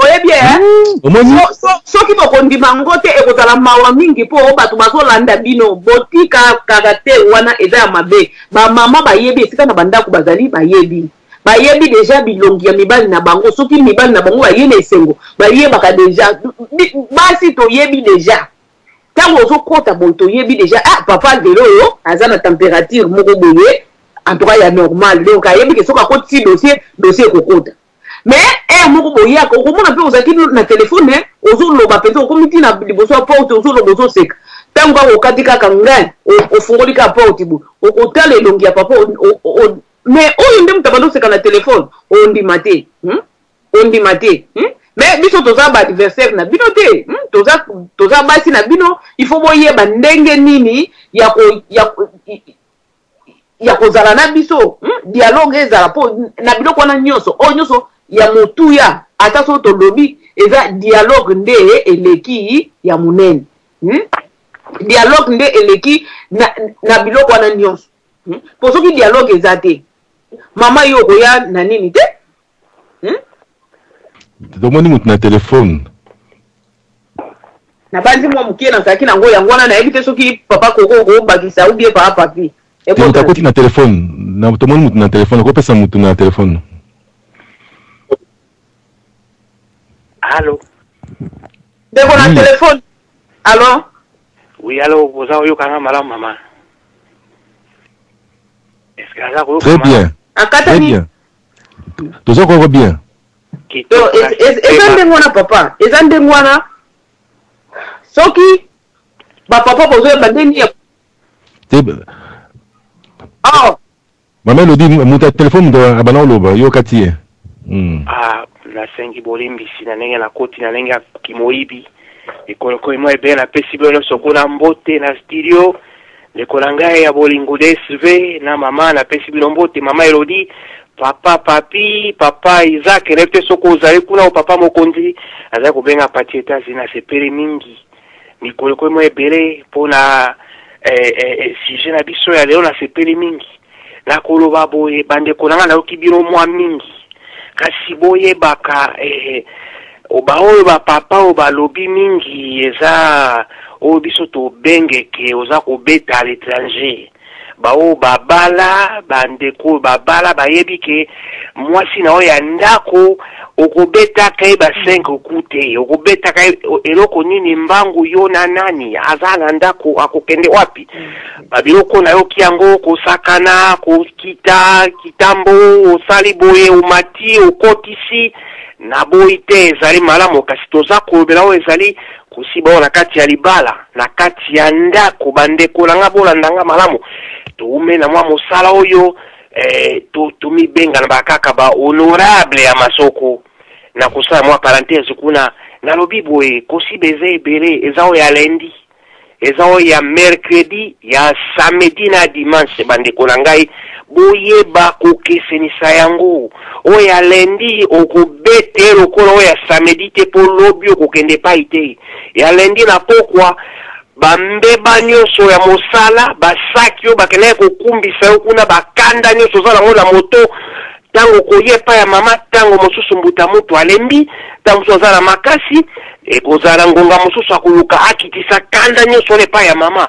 soki bokondima ngo te ekozala mawa mingi mpo bato bazolanda bino botika kaka te wana eza ya mabe bamama bayebi esika na bandako bazali bayebi deja bilongi ya mibali na bango soki mibali na bango baye na esengo bayebaka deja basi toyebi deja ntango ozokota boye toyebi deja papa lelo oyo aza na température moko boye en tout cas ya normal donc ayebi ke soki akoti dossier ekokota mais moko boyaka okomona mpe ozalaki na telefone ozoloba mpenza okomiti na liboso ya porte ozoloba ozoseka ntango kaka okati kaka ngai ofungoli kaka porte bo okotala elongi ya papa mais oyo nde moto abanda oseka na telefone ondima te mais biso toza baadversaire na bino te toza basi na bino il faut boyeba ndenge nini ya kozala na biso dialogue ezala po na biloko wana nyonso oyo nyonso ya motuya ata so tolobi eza dialogue nde eleki ya monene dialogue nde eleki na biloko wana nyonso po soki dialogue eza te mama yo okoya na nini te tomoni moto na telefone na bandi mwa mokie nazalaki nango yango wana nayebi te soki papa koko okobakisa ubie papa papi moto akoti na telefone tomoni moto na telefone okopesa moto na telefone Allô? Ndeko na telefone. Allô? Oui, allô, vous avez eu quand même madame maman. Est-ce que ça vous très bien. Très bien. Tout ça va bien. Ezande mwana papa, ezande mwana. Soki ba papa bozo bandeni ya. Oh. Maman le dit mon téléphone de abana loba yo kati. Ah, na sengi bolimbi sina nenge na koti na nenge kimoibi. Ekolo ko mo ebe na pesi bino soko na mbote na studio ndeko na ngai ya bolingo DSV na mama na pesi bilombote mama Elodie papa papi papa Isaac repte soko ozali kuna o papa mokonzi azali kobenga pati États-Unis na sepeli mingi mikolo ko mo ebele pona sujet na biso ya leo na sepeli mingi na koloba boye bandeko na nga na okibiro mwa mingi kasi boye baka oba oyo ba papa oba lobi mingi eza o biso to bengeke oza kobeta à l'étranger bao babala bandeko babala bayebi ke mwasi na oya ndako okobeta kai ba 5 okute okobeta kai eloko nini mbangu yo na nani azala ndako akokende wapi babiloko na yo kiango kosakana kokita kitambo osali boye umati okotisi na boite ezali malamu kasi toza kolobela oyo ezali kusiba na kati ya libala na kati ya ndako bandeko na nga bolandanga malamu tuume na mwa mosala oyo tumibenga na bakaka ba honorable ya masoko na kusala mwa parenthèse kuna na lobi boye kosiba eza ebele eza oyo ya lundi eza oyo ya mercredi ya samedi na dimanche bandeko na ngai boyeba kokesenisa yango oyo ya lundi okobete lokola oyo ya samedi te po lobi okokende pai te ya lundi na pokwa bambeba nyonso ya mosala basaki oyo bakende kokumbisa yo kuna bakanda nyonso oza nango na moto tango koyepa ya mama tango mosusu mbuta moto alembi tango mosusu aza na makasi ekozala ngonga mosusu akoluka akitisa kanda nyonso lepa ya mama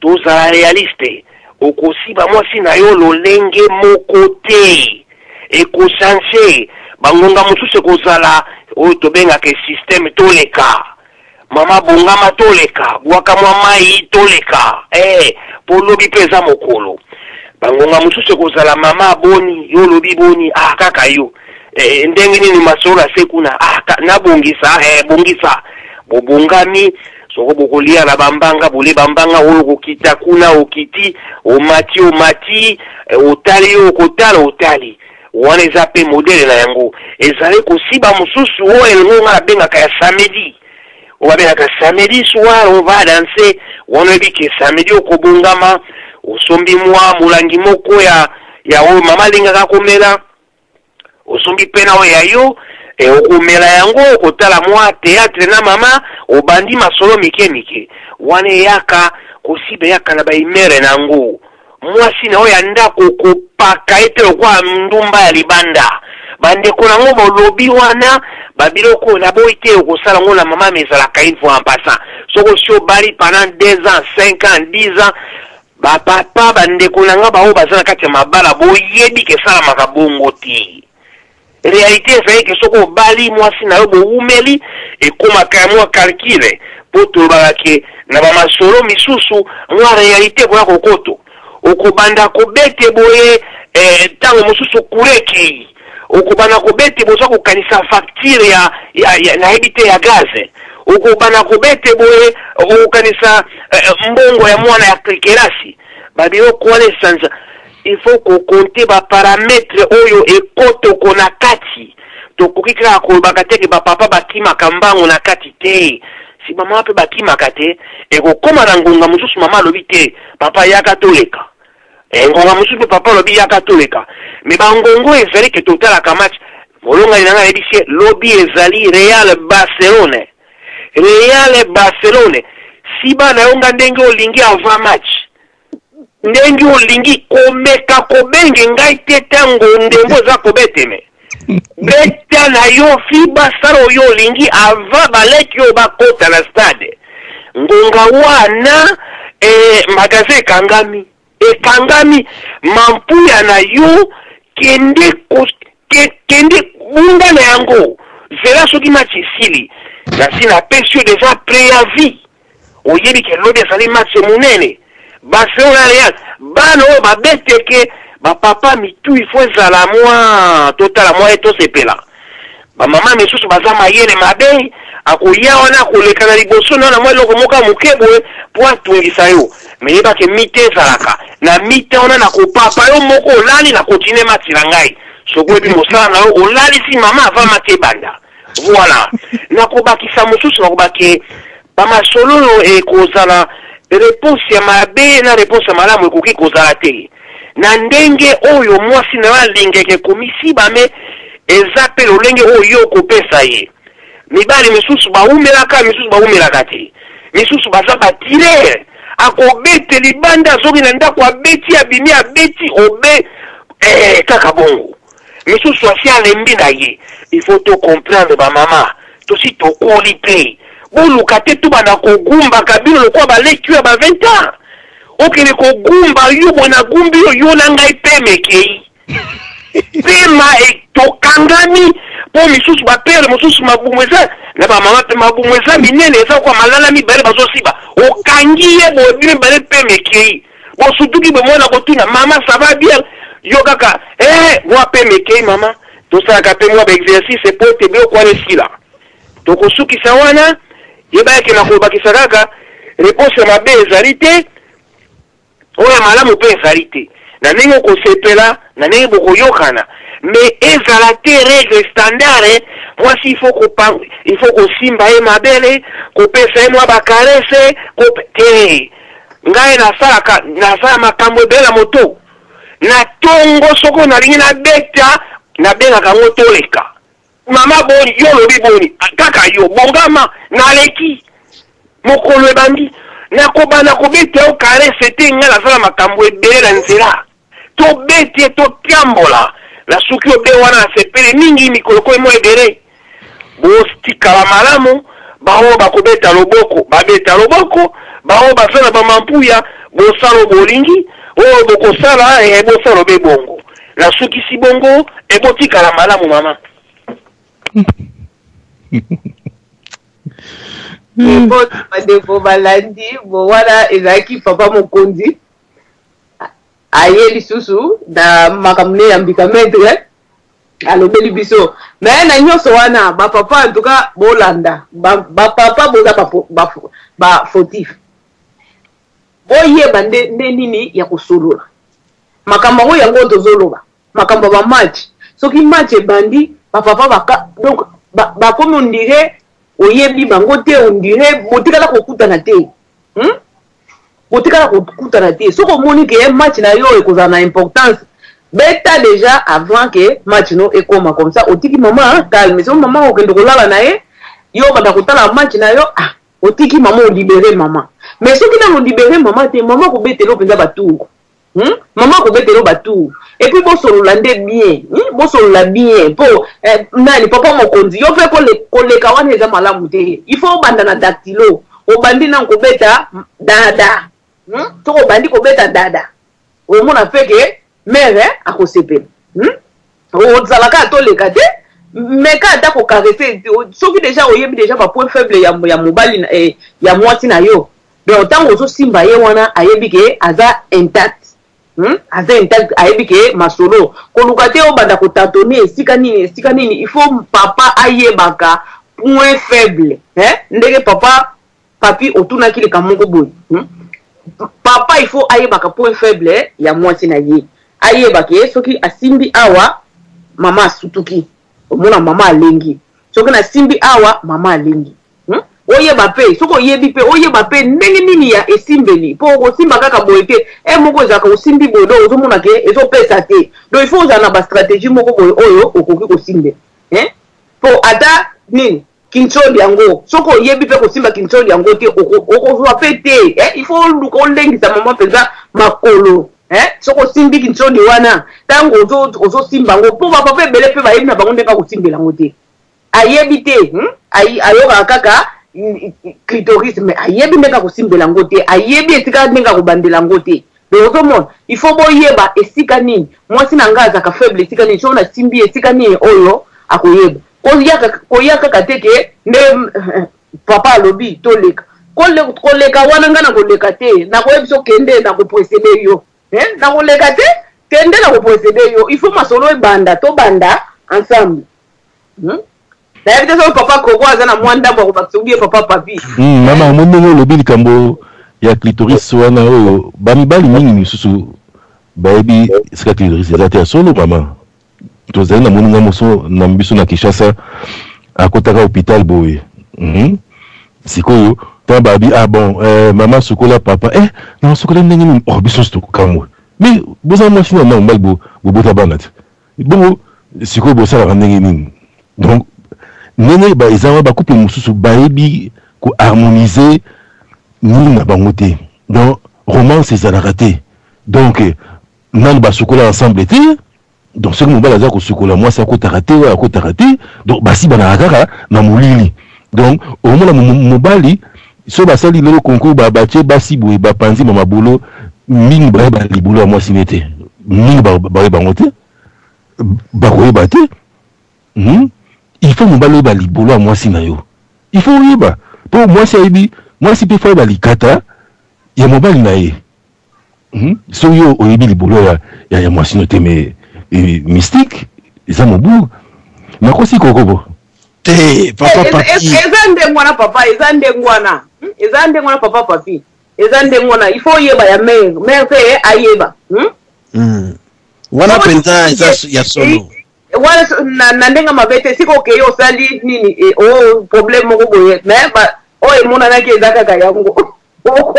tozala realiste okosiba mwasi na yo lolenge moko te ekochange bangonga mosusu ekozala oyo tobengaka systeme toleka mama bongama toleka bwaka mwa mai toleka po lobi mpe eza mokolo bangonga mosusu ekozala mama boni yo lobi boni kaka yo ndenge nini masolo ase kuna nabongisa bongisa bobongami soko bokolia na bambanga bole bambanga oyo kokita kuna okiti omati otali okotala otali wana eza pe modele na yango ezali kosiba mosusu oyo elingo nga nabengaka ya samedi obabengaka samedi soir on va danser wana ebike samedi okobongama osombi mwa molangi moko ya oyo mama alingaka komela osombi pena oyo ya yo okomela yango okotala mwa théâtre na mama obandi masolo mike wana eyaka kosiba yaka na baimere nango mwasi na oyo ya ndako kopaka ete okwa ndumba ya libanda bandeko nango bolobi wana babiloko na boyi te okosala ngo na mama mezalaka une fois en passant soko si obali pendant 2 ans 5 ans 10 ans bapapa bandeko nanga bao baza na kati ya mabala boyebi kesalamaka bongo te réalité ezali ke soko obali mwasi na yo boumeli ekomaka ya mwa calcule po tolobaka ke na bamasolo misusu mwa réalité koya kokoto okobanda kobete boye ntango mosusu kureki okobanda kobete boza kokanisa facture nayebi te ya gaze okobanda kobete boye okokanisa mbongo ya mwana ya kelasi babiloko wana esanza il faut kokonte baparametre oyo ekotoko na kati tokoki kaka kolobaka teke bapapa bakimaka mbango na kati te si mama mpe bakimaka te ekokoma na ngonga mosusu mama alobi te papa yaka toleka ngonga mosusu mpe papa alobi yaka toleka me bangongo ezali ke totalaka match molonga linanga yebisi lobi ezali Real Barcelone si bana yonga ndenge olingi avant match ndenge olingi komeka kobenge ngai te tango ndembo za kobeteme beta na yo fiba sara oyo olingi avant baleki oyo bakota na stade ngonga wana magasin ekangami mampuya na yo kende bunga na yango zela soki match esili nasi na pesi yo deja préavis oyebi ke lobi ezali match monene Barcelona Real bana oyo babeteke bapapa mitu ifo ezala mwa totala mwa etosepela bamama misusu baza mayele mabe akoya wana akoleka na liboso na mwa eloko moka moke boye po atungisa yo meyebake mite ezalaka na mite wana na kopapa yo moko olali na kontine match na ngai sokoyebi mosala na yo olali si mama ava mate ebanda voilà nakobakisa mosusu nakobake bamasolo ekozala réponse ya mabe na réponse ya malamu ekoki kozala te na ndenge oyo mwasi na balingeke komisiba me eza pe lolenge oyo okopesa ye mibali misusu baumelaka misusu baumelaka te misusu baza batire akobete libanda soki na ndako abeti abimi abeti obe kaka bongo misusu asi alembi na ye il faut to comprendre bamama tosi tokoli pe boluka te tu bana kogumbaka bino lokola baleki ya ba 20 ans okende kogumba yo bona gumbi yo na ngai pe mekei pema tokangami po misusu bapere mosusu mabumweza na bamama pe mabumweza minene eza kwa malala mibale bazosiba okangi ye bobi mibale pe mekei bosutuki bomona kotuna mama ça va bien yo kaka moi pe mekei mama tosalaka pe moi baexercice po tebe okwana esila tokosukisa wana yebayake na kolobakisa kaka réponse ya mabe ezali te oyo malamu mpe ezali te na ndenge okosepela na ndenge bokoyokana mais ezala te règle standard mwasi il faut kosimba ye mabele kopesa ye mwa bakarese te ngai nasala makambo ebele na moto na tongo soko nalingi nabengaka yango toleka mama boni yo lobi boni kaka yo bongama naleki mokolo ebandi nakobana kobete o karese te nga nasala makambo ebele na nzela tobete totiambola na suki obe wana nasepele mingi mikolo ko emo ebele bostikala malamu bao bakobeta loboko babeta loboko bao basala bamampuya bosala bolingi oyo bokosala bosala obe bongo na suki si bongo ebotikala malamu mama Ndeko balandi bo wana ezaki papa mokonzi aye lisusu na makamune ya mbika metre alobeli biso mais na nyonso wana ba papa en tout cas bolanda ba papa boza ba fautif boyeba nde nini ya kosolola makambo ngo yango tozoloba makambo ba match soki match ebandi ba papa baka donc ba comme on dirait oyebi bango te on dirait botikala kokutana te botikala kokutana te soko omoni ke match na yo ekozala na importance beta déjà avant que match no ekoma comme ça otiki mama calme so mama okende kolala na ye yo banda kotala match na yo otiki mama o libérer mama mais soki na libérer mama te mama ko betelo penza batour maman ko betelo batour et puis bosolola nde bien bosolola bien po nani papa mokonzi yo fe koleka wana eza malamu te il faut banda na dactylo obandi na ko beta dada to obandi ko beta dada o mona fe ke mère akosepela o zalaka to leka te mais ka ta ko caresser soki déjà oyebi déjà ba point faible ya mobali ya mwasi na yo donc tango so simba ye wana ayebi ke aza intact ayebi ke masolo koluka te obanda kotatone esika nini il faut papa ayebaka point faible ndenge papi otunaki leka moko boye papa il faut ayebaka point faible ya mwasi na ye ayebake soki asimbi awa mama asutuki omona mama alengi soki na simbi awa mama alengi oyeba pe soko oyebi pe oyeba pe ndenge nini ya esimbeli po kosimba kaka boye te moko ezaka osimbi boye do ozomona ke ezopesa te donc il faut ozala na bastratégie moko boye oyo okoki kosimbe po ata nini kincholi yango soko oyebi pe kosimba kincholi yango te okozwa pe te il faut luka olengisa mama mpenza makolo soko osimbi kincholi wana ntango ozosimba yango po bapapa ebele mpe bayebi na bango ndenge kosimbela yango te ayebi te ayokaka kaka clitoris mais ayebi ndenge kosimbela yango te ayebi esika ndenge kobandela yango te donc ozomona il faut boyeba esika nini mwasi na nga azaka faible esika nini so nasimbi esika nini oyo akoyeba koya kaka te ke nde papa alobi toleka koleka wana nga na koleka te nakoyebi so kende na kopresede yo na koleka te kende na kopresede yo il faut masolo ebanda tobanda ensemble nayebi te so papa koko aza na mwa ndambo akobakisa ubie papa papi mama omondenge olobi likambo ya clitoris wana oyo bamibali mingi misusu bayebi esika clitoris eza te ya solo mama tozali na moninga moso na biso na Kinshasa akotaka hôpital boye sikoyo tant babi ah bon maman sokola papa non sokola ndenge oh biso sto kamwe mais boza moi finalement mbalbo bobota banat bon siko bosala ndenge nini donc nene ba ezama ba couple mususu baebi ko harmoniser ni na bango te donc romance ezalaka te donc nani basokola ensemble te donc ce que mobali aza kosokola mwasi akotaka te oyo akotaka te donc basi banaka kaka na molili donc omona mobali so basali lelo concours batie basi boye bapanzi ma mabolo mingi bayeba libolo ya mwasi ne te mingi bayeba bango te bakoyeba te il faut mobali oyeba libolo ya mwasi na yo il faut oyeba mpo mwasi ayebi mwasi mpe fa oyeba likata ya mobali na ye so yo oyebi libolo ya mwasi no te mais mystique eza mobu nakosi kokobo te papa papi eza ndengwana papa eza ndengwana papa papi eza ndengwana il faut yeba ya mère pe ayeba wana penza eza ya solo wana na ndenga mabete siko ke yo sali nini problème moko boye mais emona naki eza kaka yango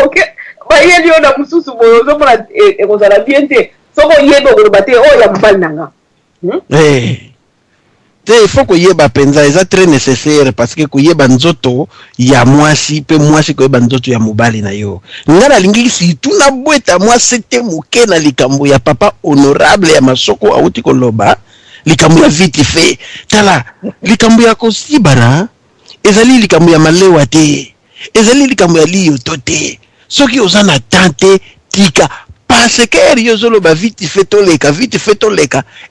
oke bayeli yo na mususu boye ozomona ekozala bien te soko yeba okoloba te ya mobali nanga te il faut koyeba penza eza très nécessaire parce que koyeba nzoto ya mwasi pe mwasi koyeba nzoto ya mobali na yo nga nalingi surtout na bweta mwasi te moke na likambo ya papa honorable ya masoko auti koloba likambo ya vite fait tala likambo ya kosibana ezali likambo ya malewa te ezali likambo ya liyoto te soki oza na tante tika parce que yozolo ba vite fait toleka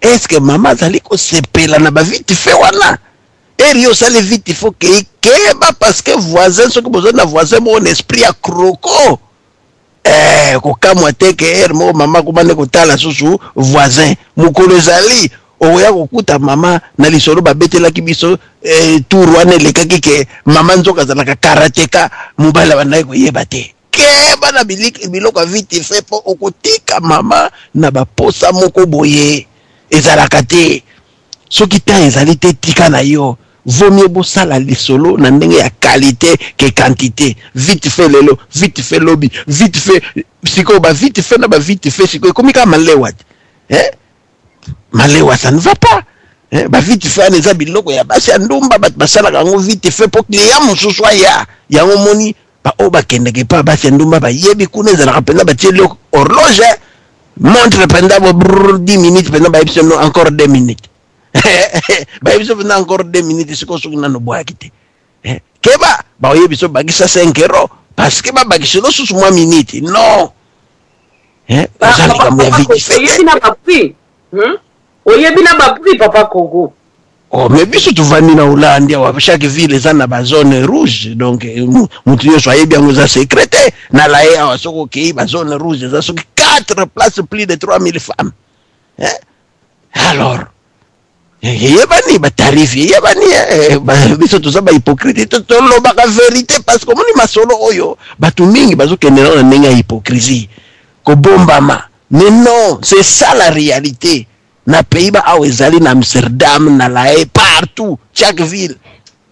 est-ce que maman zali ko sepela na ba vite fait wana erio sale vite faut que keba parce que voisin soki besoin na voisin mon esprit a croco ko kamwa te que mo maman ko bande ko tala susu voisin mukolo zali oya kokuta mama na lisolo babetelaki biso tour wana elekaki ke mama nzoka zalaka karateka mobala banaye koyeba te keba na biloko vite fait po okotika mama na baposa moko boye ezalaka te soki ta ezali te tika na yo vaut mieux bosala lisolo na ndenge ya qualité que quantité vite fait lelo vite fait lobi vite fait siko ba vite fait na ba vite fait siko komi ka malewa malewa ça ne va pas ba vite fait les biloko ya basi ndumba basala kango vite fait pour client mususu ya omoni ba oba kendeke pa basi ndumba ba yebi kuna ezala penda ba tielo horloge montre penda bo 10 minutes penda ba ipso encore 2 minutes ba ipso penda encore 2 minutes siko sukuna no boakite keba ba yebi so bagisa 5 euros parce que ba bagisa no susu moi minute non bazali comme ya vite fait oyebi na bapri papa Congo mais biso tuvandi na Hollande wa chaque ville eza na ba zone rouge donc mutu yo soyebi yango za secrétaire na la ya wasoko ki ba zone rouge za soki 4 places plus de 3000 femmes alors yebani ba tarif yebani biso tuza ba hypocrite to loba ka vérité parce que moni masolo oyo batu mingi bazokende na ndenge hypocrisie ko bombama mais non c'est ça la réalité na Pays-Bas au ezali na Amsterdam na La Haye partout chaque ville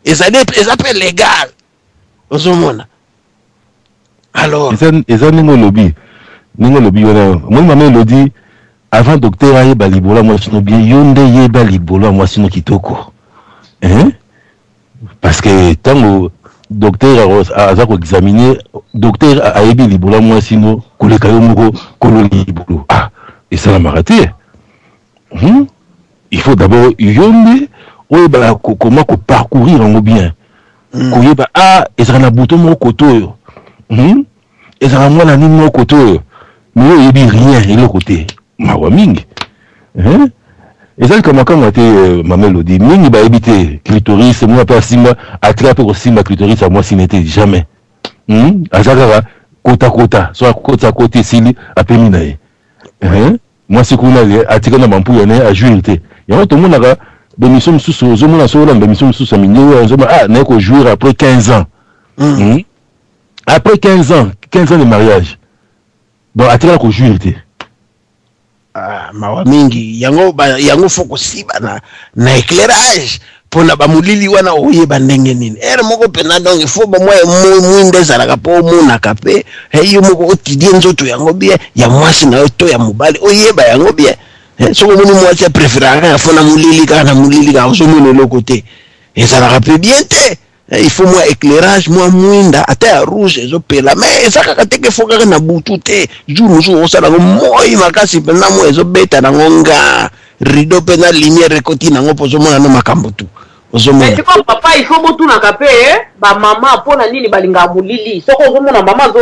ezali ezapel légal ozomona alors eza ningo lobi wana moi maman le dit avant docteur ayeba libola moi sino bien yonde yeba libola moi sino kitoko parce que tango docteur aza ko examiner docteur ayebi libola moi sino koleka yo moko kololi libolo et ça la maraté. Il faut d'abord yonde oyeba comment parcourir en bien koyeba ezana bouton mo koto ezana mwana nini mo koto mais oyebi rien le côté mawa mingi ezali kama kama te mamelodi mingi ba ebite clitoris moi pas simba attrape ko simba clitoris à moi sinete jamais azaka kota soit côté sili apemi nae moi c'est qu'on a attiré na mampu yana a jouer ya to monaka bémission sous zo mona so la bémission sous sa minyo zo na ko jouer après 15 ans après 15 ans de mariage bon attiré ko jouer mawa mingi yango foko siba na éclairage pona ba mulili wana oyeba ndenge nini ere moko pena donc il faut ba moi mwinde zalaka po muna kape heyo moko otidie nzoto yango bien ya mwasi na to ya mobali oyeba yango bien soko muni mwasi préférera ya fona mulili kana mulili ka so mune le côté ezalaka pe bien te il faut moi éclairage moi mwinda ata ya rouge ezo pela mais ezaka kateke foka na butu te jour jour osala moi makasi pena mo ezo beta na ngonga rideau pena lumière ekoti nango pozo mona no makambo tu mais c'est comme papa il faut botu na kape ba mama pona nini balinga mulili soko ozomona mama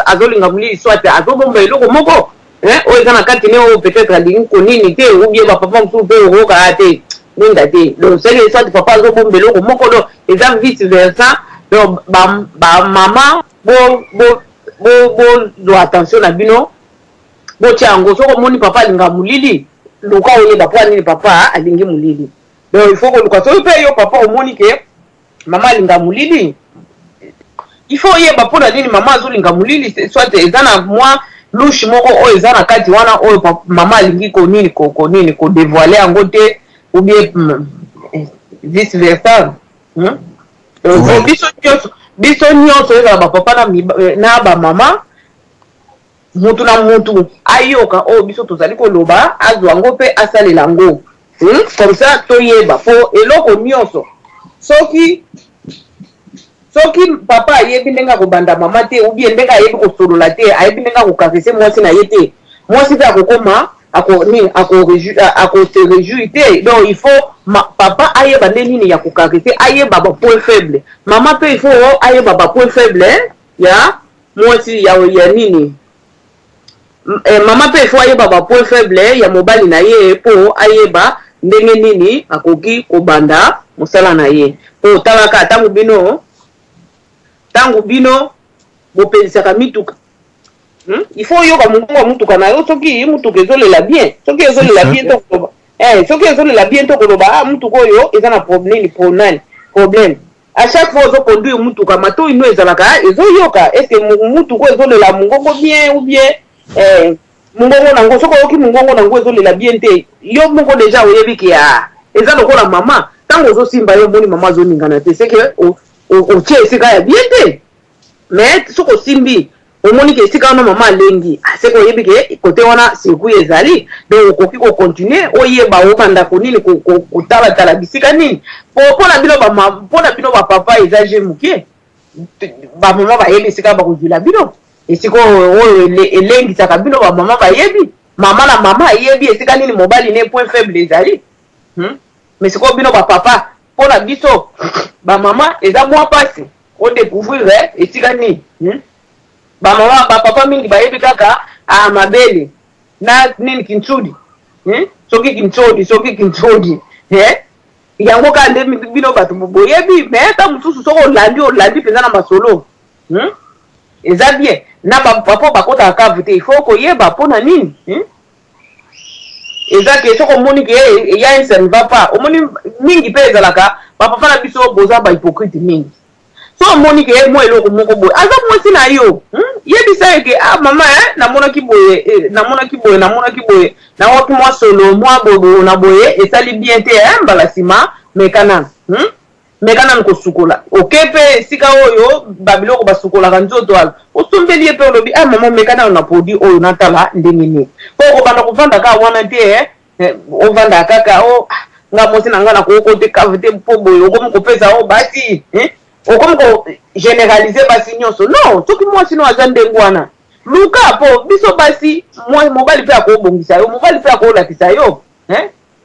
azolinga mulili soit azobomba eloko moko o ezana kati ne o peut-être alingi ko nini te ou bien ba papa mtu pe o ka te ninda te donc c'est soit papa azobomba eloko moko do eza vice versa donc ba mama bo do attention na bino bo tiango soko moni papa alinga mulili luka oyeba po nini papa alingi mulili donc il faut que luka so pe yo papa omoni ke mama alinga mulili il faut yeba po na nini mama azolinga mulili soit ezana moi louche moko o ezana kati wana o mama alingi ko nini ko dévoiler yango te ou bien vice versa biso nyonso ezala ba papa na ba mama mutu na mutu ayoka o biso tozali koloba azwa ngo pe asalela ngo comme ça toyeba po eloko nyonso soki papa ayebi ndenga kobanda mama te ou bien ndenga ayebi kosolola te ayebi ndenga kokarese mwasi na ye te mwasi pe akokoma ako se réjouir te donc il faut papa ayeba nde nini ya kokarese ayeba ba point faible mama pe il faut ayeba ba point faible ya mwasi ya nini mama pe il faut ayeba ba point faible ya mobali na ye po ayeba ndenge nini akoki kobanda mosala na ye po talaka tangu bino bopelisaka mituka il faut yoka mungu mutuka na yo soki mutuka ezolela bien soki ezolela bien to koloba soki ezolela bien to koloba mutuka oyo eza na problème à chaque fois ozo conduire mutuka mato ino ezalaka ezoyoka est-ce que mutuka ezolela mungongo bien ou bien mungongo nango soko yoki mungongo nango ezolela bien te yo moko déjà oyebi ke eza lokola mama tango ozosimba yo moni mama azoningana te c'est que o tie esika ya bien te mais soko simbi omoni ke esika wana mama alengi c'est ko yebi ke kote wana seku ezali donc okoki ko continuer oyeba obanda ko nini ko tala bisika nini pona bino ba papa ezaje muke ba mama ba yebi esika ba kujula bino esiko oyo elengi saka bino ba mama ba yebi mama na mama yebi esika nini mobali ne point faible ezali mais siko bino ba papa pona biso ba mama eza mwa pasi o découvrir esika nini ba mama ba papa mingi ba yebi kaka mabele na nini kintsudi soki kintsudi yango ka nde bino bato boyebi mais ta mususu soko olandi penza na masolo eza bien na ba papa bakota ka voter il faut koyeba pona nini eza ke soko moni ke ya ça ne va pas omoni mingi pe ezalaka ba papa na biso boza ba hypocrite mingi so moni ke mo eloko moko boy aza mwasi na yo yebisa ke mama namona ki boye na waki mwa solo mwa bobo na boye esali bien te mbala sima mekana ko sukola okepe sika oyo babiloko basukola kanzoto al osumbeli pe olobi mama mekana na produit oyo natala ndengini ko bana kuvanda ka wana te ovanda kaka nga mosi na nga na ko te kavete po boye okomo kopesa basi okomo généraliser basi nyonso non soki mwasi no azande ngwana luka po biso basi mobali pe akobongisa yo mobali pe akolakisa yo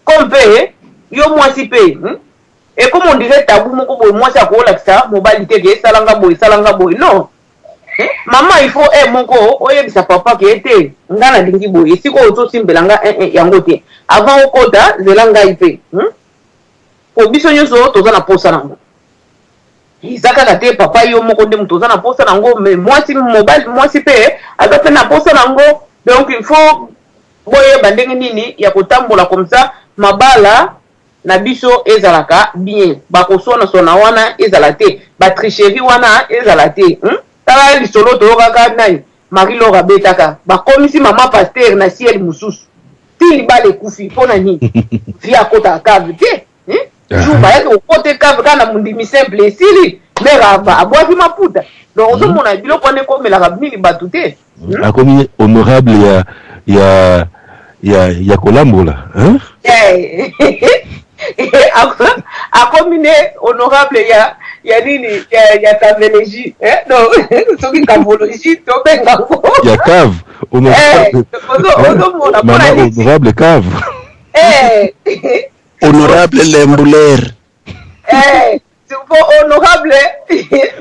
kompe yo mwasi pe et comme on dirait tabou moko boy mwasi akolakisa mobali te ke salanga boy non maman il faut moko oyebisa papa ke ete ngana lingi boy siko ozo simbelanga yango te avant okota zelanga ipe po biso nyonso toza na posa nango izaka te papa yo moko nde mutoza na posa nango mais mwasi pe aza pe na posa nango donc il faut boyeba ndenge nini ya kotambola comme ça mabala na biso ezalaka bien bakosona wana ezala te batricherie wana ezala te tala lisolo toyokaka nai Marie Laura betaka bakomisi mama pasteur na ciel mususu tili bale kufi pona nini via kota kave te jour bayaki okote cave kana mundimi simple esili mère abwaki maputa donc ozomona biloko wana ekomelaka mingi bato te akomi honorable ya kolambola akomi ne honorable ya nini ya cavologie donc soki cavologie tobenga ngo ya cave ozomona mama honorable cave honorable Lembuler honorable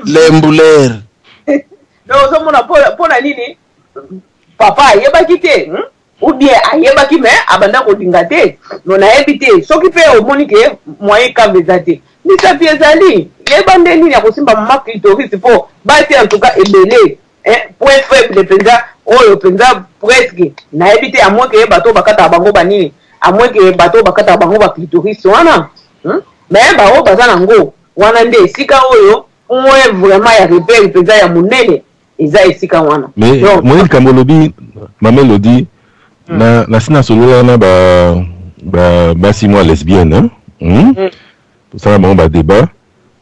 Lembuler donc ozomona mpona nini papa ayebaki te ou bien ayebaki me abanda kolinga te no nayebi te soki mpe omoni ke moyen cave eza te misapi ezali yeba nde nini ya kosimba mama clitoris mpo basi en tout cas ebele point faible mpenza oyo mpenza presque nayebi te amoi ke bato bakataka bango banini amoi ke bato bakataka bango baclitoris wana me bao baza nango wana nde esika oyo oye vraiment ya repere mpenza ya monene eza esika wana moyeli kambo lobi mama Elodie na sina solola na basi mwa lesbienne tosala bango badébat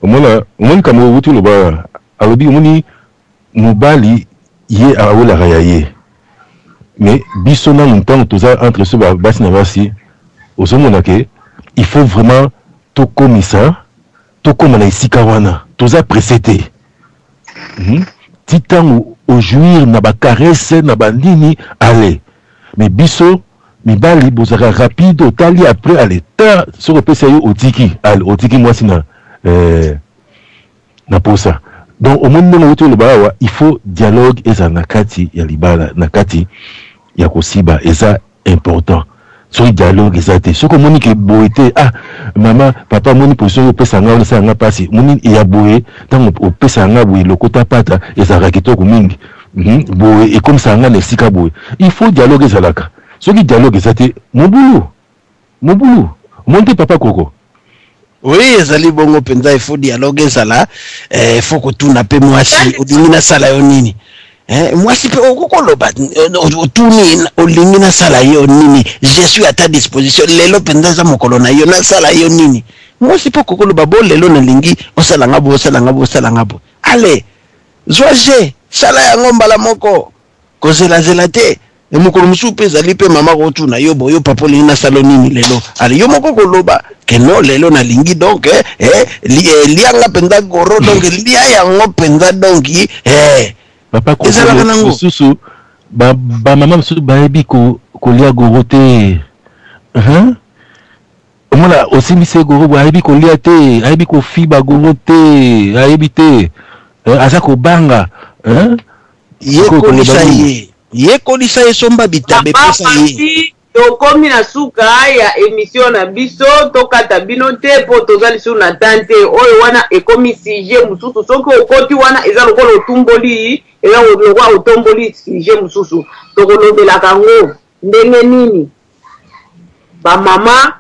omoni kambo owuti loba alobi omoni mobali ye awelaka ya ye mais biso nanu ntango toza entre so basi na basi ozomona ke il faut vraiment tokóma na esika wana toza pressé te ti ntango ojuir na bakarese na bandini ale mais biso mibali bozaka rapide otali après ale ta soki opesa yo otiki mwasi na posa donc omoni ndenge outi oloba awa il faut dialogue ezala na kati ya libala na kati ya kosiba eza important soki dialogue eza te soki omoni ke boye te mama papa omoni position oyo opesa nga olesala nga mpasi omoni eya boye ntango opesa nga boye lokota pata ezalaka kitoko mingi boye ekomisaka nga na esika boye il faut dialogue ezalaka soki dialogue eza te mobulu omoni te papa koko oui ezali bongo mpenza il faut dialogue ezala il faut kotuna mpe mwasi olingi nasala yo nini mwasi mpe okokoloba otuni olingi nasala yo nini je suis à ta disposition lelo mpenza eza mokolo na yo nasala yo nini mwasi mpe okokoloba bo lelo nalingi osalanga bo ale zwa je sala yango mbala moko kozelazela te mokolo mosusu mpe ezali mpe mama kotuna yo boyo papa olingi nasala nini lelo ale yo moko koloba keno lelo nalingi donc lianga mpenza goro donc lia yango mpenza donc papa mosusu bamama mosusu bayebi kolia goro te omona osimbisi goro bo ayebi kolia te ayebi kofiba goro te ayebi te aza kobanga yekolisa ye somba bitabe pesa ye tokomi na suka ya émission na biso tokata bino te po toza lisusu na tante oyo wana ekomi sujet mosusu soki okoti wana eza lokola otumboli eza lokola otomboli sujet mosusu tokolobelaka yango ndenge nini bamama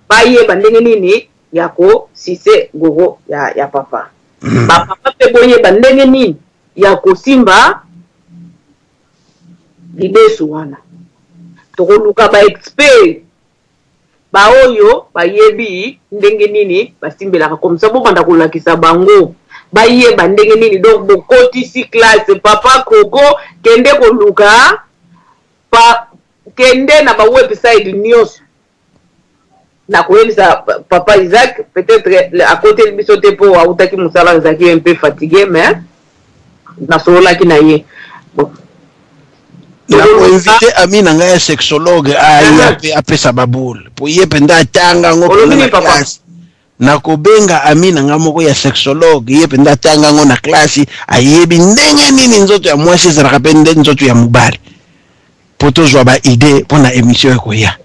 bayeba ndenge nini ya kosise goro ya papa bapapa mpe boyeba ndenge nini ya kosimba libesu wana tokoluka baexpert baoyo bayebi ndenge nini basimbelaka komisa bobanda kolakisa bango bayeba ndenge nini donc bokotisi classe papa koko kende koluka kende na bawebsite nyonso na koyebisa papa Isaac peut-être à côté biso te po autaki mosala ezalaki un peu fatigué mais nasololaki na ye na koinvite ami na ngai ya sexologue aye apesa babule po ye mpenza atanga ngo na classe na kobenga ami na ngai moko ya sexologue ye mpenza atanga ngo na classe ayebi ndenge nini nzoto ya mwasi ezalaka mpe nde nzoto ya mobali po tozwa ba idée mpona émission ekoya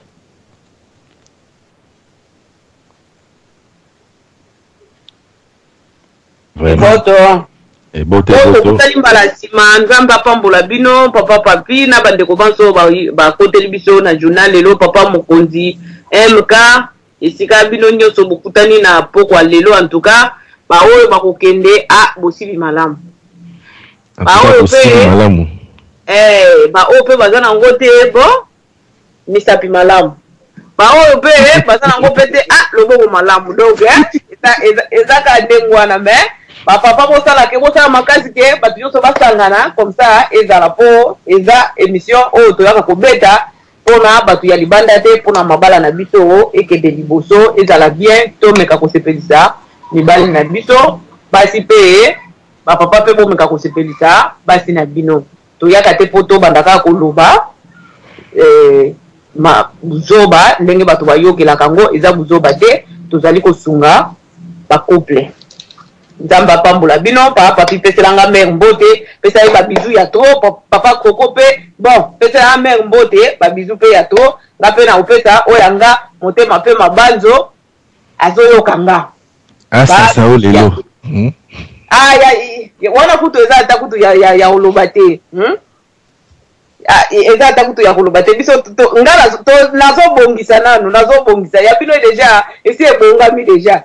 Boto. Tokutali mbala nsima nzambe apambola bino papa papi na bandeko banso bakoteli biso na journal lelo papa mokonzi MK esika bino nyonso bokutani na pokwa lelo en tout cas baoyo bakokende bosibi malamu baoyo pe baza nango te bo misapi malamu oyo pe baza nango pe te loboko malamu donc ezaka ndenge wana mais bapapa bosala makasi ke bato nyonso basangana comme ça ezala po eza émission oyo toyaka kobeta mpona bato ya libanda te mpona mabala na biso ekende liboso ezala bien tomeka kosepelisa mibali na biso basi pe bapapa pe bomeka kosepelisa basi na bino toyaka te po tobandaka koloba buzoba ndenge bato bayokelaka yango eza buzoba te tozali kosunga bacouple nzambe apambola bino papa papi peselanga mare mbote pesa ye babizu ya to papa koko pe bon peselanga mare mbote babizu pe ya to nga pe na opesa oyanga motema pe mabanzo azoyoka nga sasa o lelo wana kutu eza ata kutu ya oloba te eza ata kutu ya koloba te biso nga nazobongisa nanu nazobongisa ya bino deja esi ebongami deja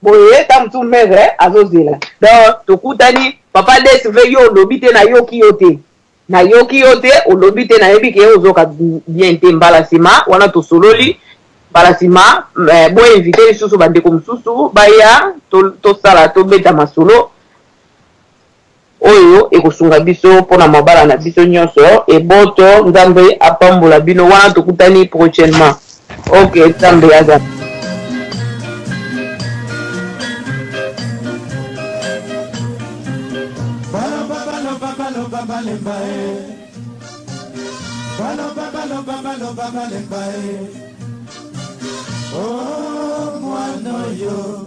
boye ta mutu mere azozela donc tokutani papa desve yo olobi te nayoki yo te olobi te nayebi ke ozoka bien te mbala nsima wana tosololi mbala nsima boinvite lisusu bandeko mosusu baya tosala tobeta masolo oyo ekosunga biso mpona mabala na biso nyonso eboto nzambe apambola bino wana tokutani prochainement ok nzambe aza oh mwana yo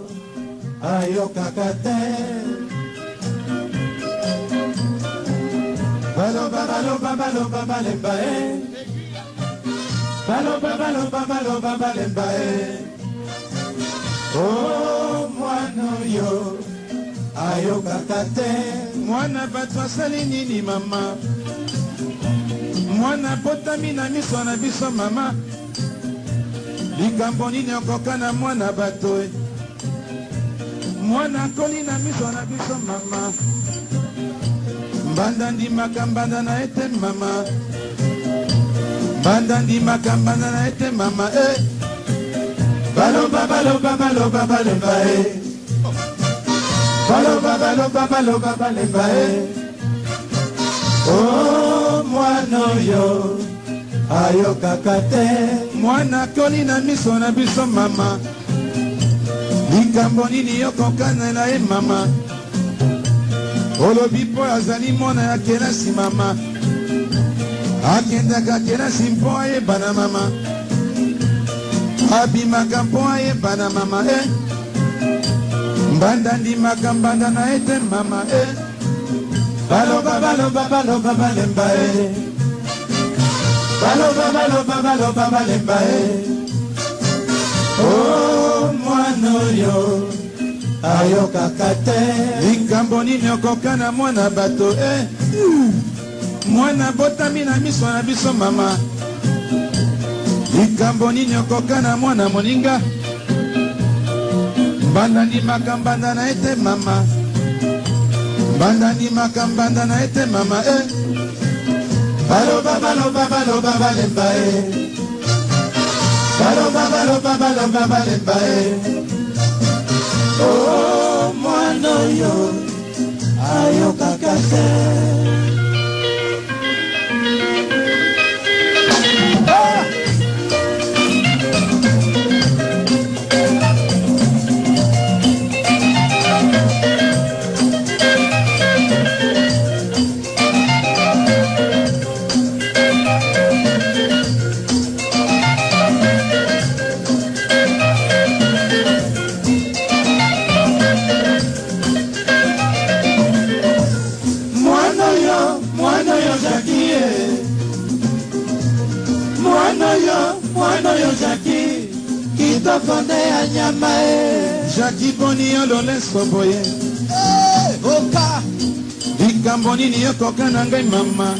ayokaka te baloba balemba baloba balemba oh mwana yo ayokaka te mwana bato asali nini mama mwana botami na miso na biso mama likambo nini okoka na mwana bato mwana koli na miso na biso mama mbanda ndimaka mbanda na ete mama mbanda ndimaka mbanda na ete mama baloba balemba baloba balemba oh mwana yo ayokaka te mwana koli na miso na biso mama likambo nini yokokanela ye mama olobi mpo azali mwana ya kelasi mama akendaka kelasi mpo ayebana mama abimaka mpo ayebana mama mbanda ndimaka mbanda na ete mama baloba balemba baloba balemba oh mwana yo ayokaka te likambo nini okoka na mwana bato mwana botami na miso na biso mama likambo nini okoka na mwana moninga mbanda ndimaka mbanda na ete mama mbanda ndimaka mbanda na ete mama baloba balemba baloba balemba oh mwana yo ayokaka te mwana yo Jackie kitoko nde ya nyama Jackie boni yo loleso boye oka likambo nini yokoka na ngai mama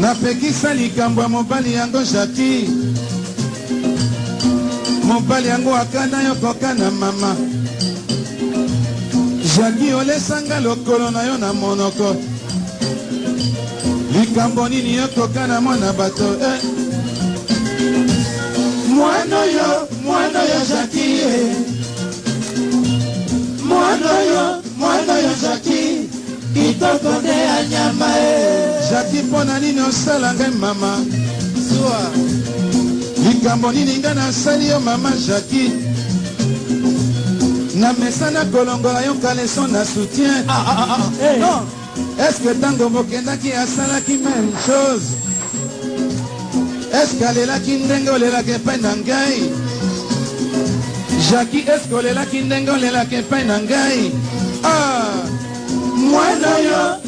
napekisa likambo ya mobali yango Jackie mobali yango akana yokoka na mama Jackie olesanga lokolo na yo na monoko likambo nini yokoka na mwana bato mwana yo Jackie mwana yo Jackie kitoko nde ya nyama Jackie mpona nini osala ngai mama likambo nini nga nasali yo mama Jackie na mesana kolongola yo kaleson na soutien non est-ce que tango bokendaki asalaki même chose est-ce que alelaki ndenge olelaki epai na ngai Jackie est-ce que olelaki ndenge olelaki epai na ngai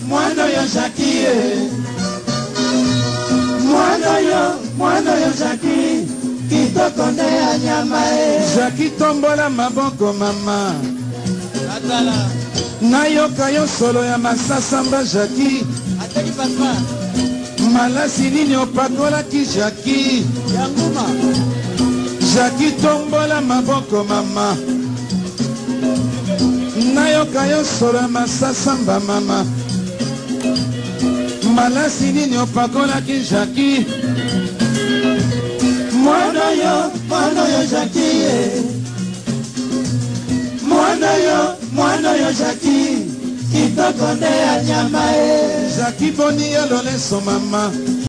mwana yo Jackie mwana yo Jackie kitoko nde ya nyama Jackie tombola maboko mama nayoka yo solo ya masasamba Jackie malasi nini opakolaki Jackie Jackie tombola maboko mama nayoka yo solo ya masasamba mama malasi nini opakolaki Jackie mwana yo Jackie mwana yo Jackie kitoko nde ya nyama Jackie boni yo loleso mama